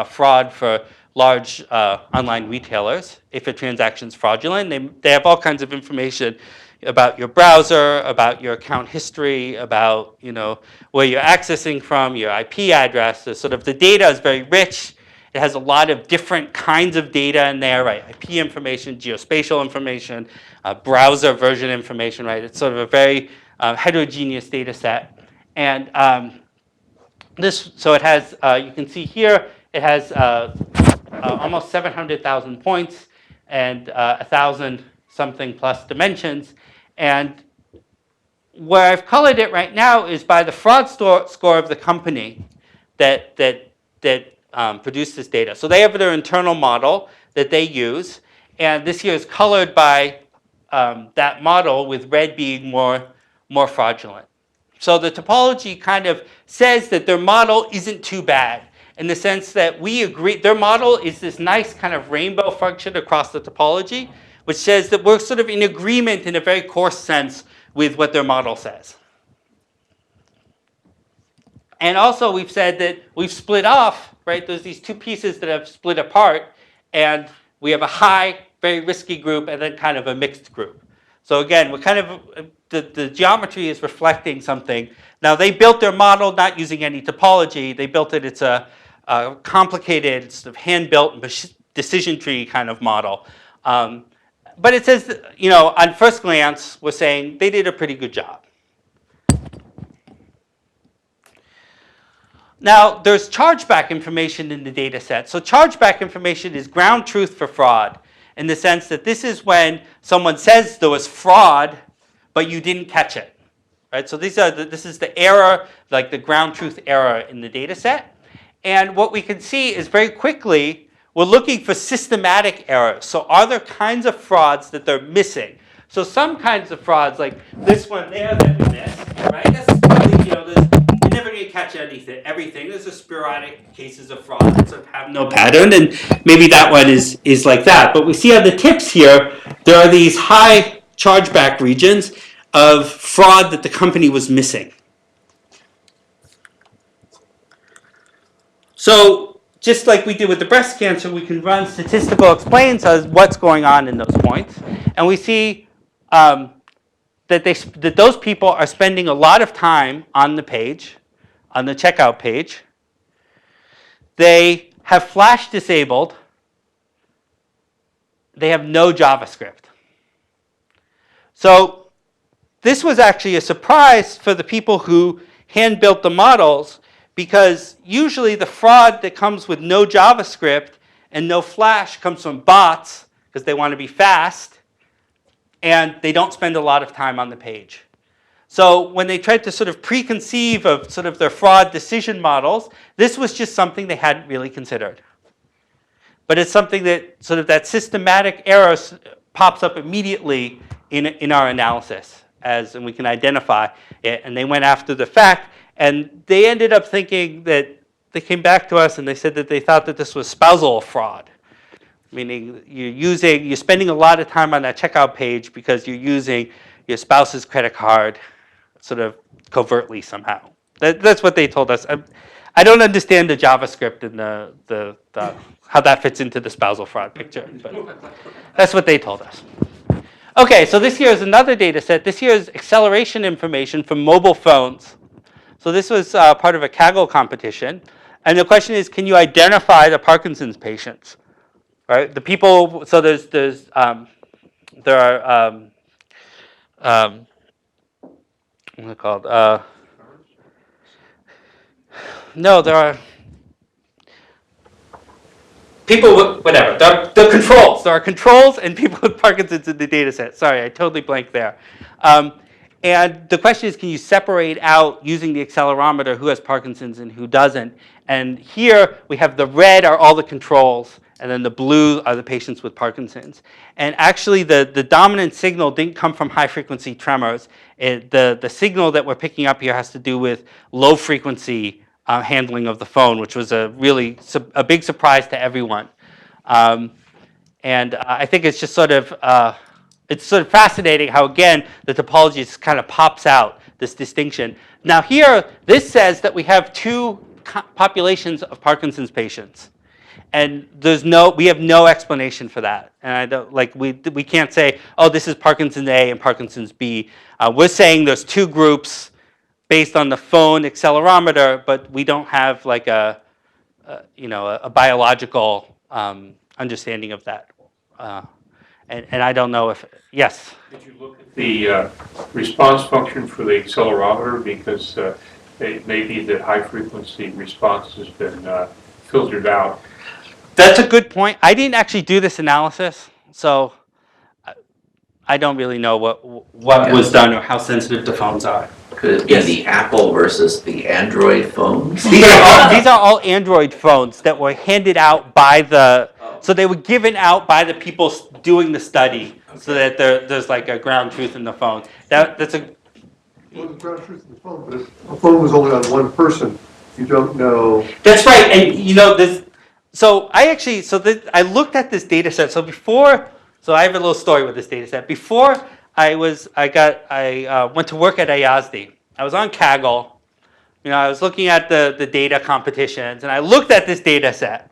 fraud for large online retailers. If a transaction's fraudulent, they have all kinds of information about your browser, about your account history, about where you're accessing from, your IP address. So sort of the data is very rich. It has a lot of different kinds of data in there, right? IP information, geospatial information, browser version information, right? It's sort of a very heterogeneous data set. And so it has, you can see here, it has almost 700,000 points and 1,000 something plus dimensions. And where I've colored it right now is by the fraud score of the company that produced this data. So they have their internal model that they use, and this here is colored by that model, with red being more fraudulent. So the topology kind of says that their model isn't too bad, in the sense that we agree, their model is this nice kind of rainbow function across the topology, which says that we're sort of in agreement in a very coarse sense with what their model says. And also we've said that we've split off, right? There's these two pieces that have split apart, and we have a high, very risky group, and then kind of a mixed group. So again, we're kind of, the geometry is reflecting something. Now they built their model not using any topology. They built it, it's a complicated, sort of hand-built decision tree kind of model. But it says, on first glance, we're saying they did a pretty good job. Now, there's chargeback information in the data set. So chargeback information is ground truth for fraud, in the sense that this is when someone says there was fraud, but you didn't catch it. Right? So this is the error, like the ground truth error in the data set. And what we can see is very quickly, we're looking for systematic errors. So are there kinds of frauds that they're missing? So some kinds of frauds, like this one there that we missed, right? That's probably, you're never going to catch everything. There's a sporadic cases of fraud that sort of have no pattern, and maybe that one is like that. But we see on the tips here, there are these high chargeback regions of fraud that the company was missing. So just like we did with the breast cancer, we can run statistical explains as what's going on in those points. And we see that that those people are spending a lot of time on the page, on the checkout page. They have Flash disabled. They have no JavaScript. So this was actually a surprise for the people who hand-built the models, because usually the fraud that comes with no JavaScript and no Flash comes from bots, because they want to be fast, and they don't spend a lot of time on the page. So when they tried to sort of preconceive of sort of their fraud decision models, this was just something they hadn't really considered. But it's something that sort of that systematic error pops up immediately in our analysis, and we can identify it. And they went after the fact, and they ended up thinking that they came back to us and they said that they thought that this was spousal fraud, meaning you're spending a lot of time on that checkout page because you're using your spouse's credit card sort of covertly somehow. That's what they told us. I don't understand the JavaScript and the how that fits into the spousal fraud picture, but that's what they told us. Okay, so this here is another data set. This here is acceleration information from mobile phones. So this was part of a Kaggle competition. And the question is, can you identify the Parkinson's patients? Right? The people, so there are, what's it called? No, there are people with, whatever, the controls. There are controls and people with Parkinson's in the data set. Sorry, I totally blanked there. And the question is, can you separate out using the accelerometer who has Parkinson's and who doesn't? And here we have the red are all the controls, and then the blue are the patients with Parkinson's. And actually the dominant signal didn't come from high frequency tremors. The signal that we're picking up here has to do with low frequency handling of the phone, which was a big surprise to everyone. And I think it's just sort of, it's sort of fascinating how, again, the topology just kind of pops out, this distinction. Now here, this says that we have two populations of Parkinson's patients. And we have no explanation for that. And I don't, we can't say, oh, this is Parkinson's A and Parkinson's B. We're saying there's two groups based on the phone accelerometer, but we don't have like a biological understanding of that. And I don't know if, yes?
Did you look at the response function for the accelerometer? Because maybe the high frequency response has been filtered out.
That's a good point. I didn't actually do this analysis, so I don't really know what was done or how sensitive the phones are.
Could it be the Apple versus the Android phones?
These are all Android phones that were handed out by so they were given out by the people doing the study, so that there's like a ground truth in the phone. That's a.
Well, the ground truth in the phone, but if a phone was only on one person, you don't know.
That's right, and this. So I looked at this data set. So I have a little story with this data set. Before I went to work at Ayasdi. I was on Kaggle. I was looking at the data competitions, and I looked at this data set.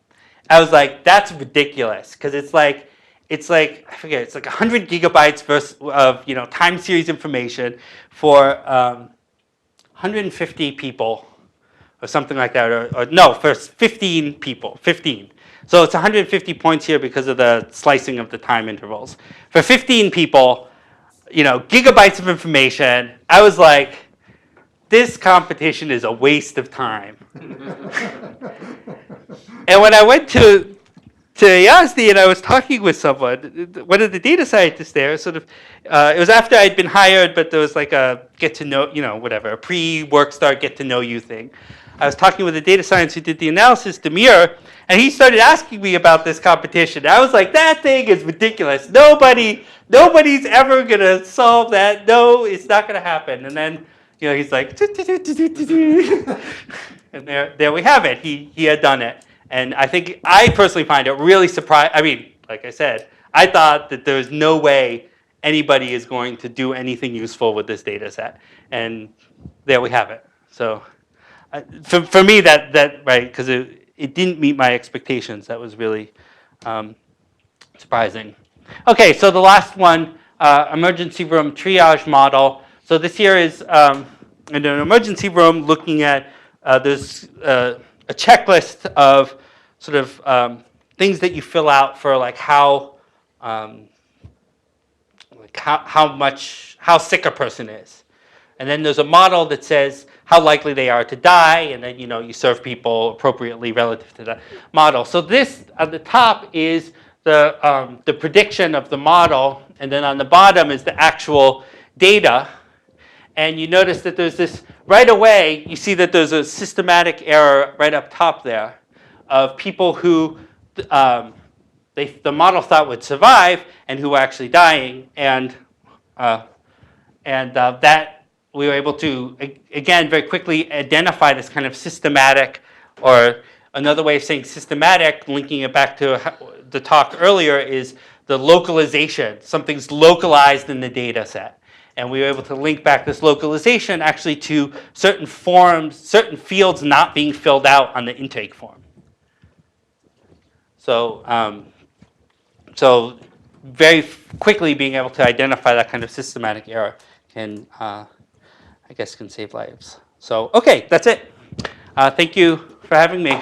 I was like, that's ridiculous, because it's like I forget, it's like 100 gigabytes of time series information for 150 people. Or something like that, or no, for 15 people, 15. So it's 150 points here because of the slicing of the time intervals. For 15 people, gigabytes of information, I was like, this competition is a waste of time. And when I went to Ayasdi and I was talking with someone, one of the data scientists there, sort of, it was after I'd been hired, but there was like a get to know, a pre-work start get to know you thing. I was talking with a data scientist who did the analysis, Demir, and he started asking me about this competition. I was like, that thing is ridiculous. Nobody's ever going to solve that. No, it's not going to happen. And then, he's like, and there we have it. He had done it. And I personally find it really surprising. I mean, like I said, I thought that there's no way anybody is going to do anything useful with this data set. And there we have it. So for me, that right, because it didn't meet my expectations. That was really surprising. Okay, so the last one emergency room triage model. So this here is in an emergency room looking at there's a checklist of sort of things that you fill out for like how how sick a person is. And then there's a model that says how likely they are to die, and then you serve people appropriately relative to the model. So this at the top is the prediction of the model, and then on the bottom is the actual data. And you notice that there's this right away. You see that there's a systematic error right up top there of people who the model thought would survive and who were actually dying, and that we were able to, again, very quickly identify this kind of systematic, or another way of saying systematic, linking it back to the talk earlier, is the localization. Something's localized in the data set. And we were able to link back this localization actually to certain forms, certain fields not being filled out on the intake form. So, so very quickly being able to identify that kind of systematic error can, I guess, can save lives. So, okay, that's it. Thank you for having me.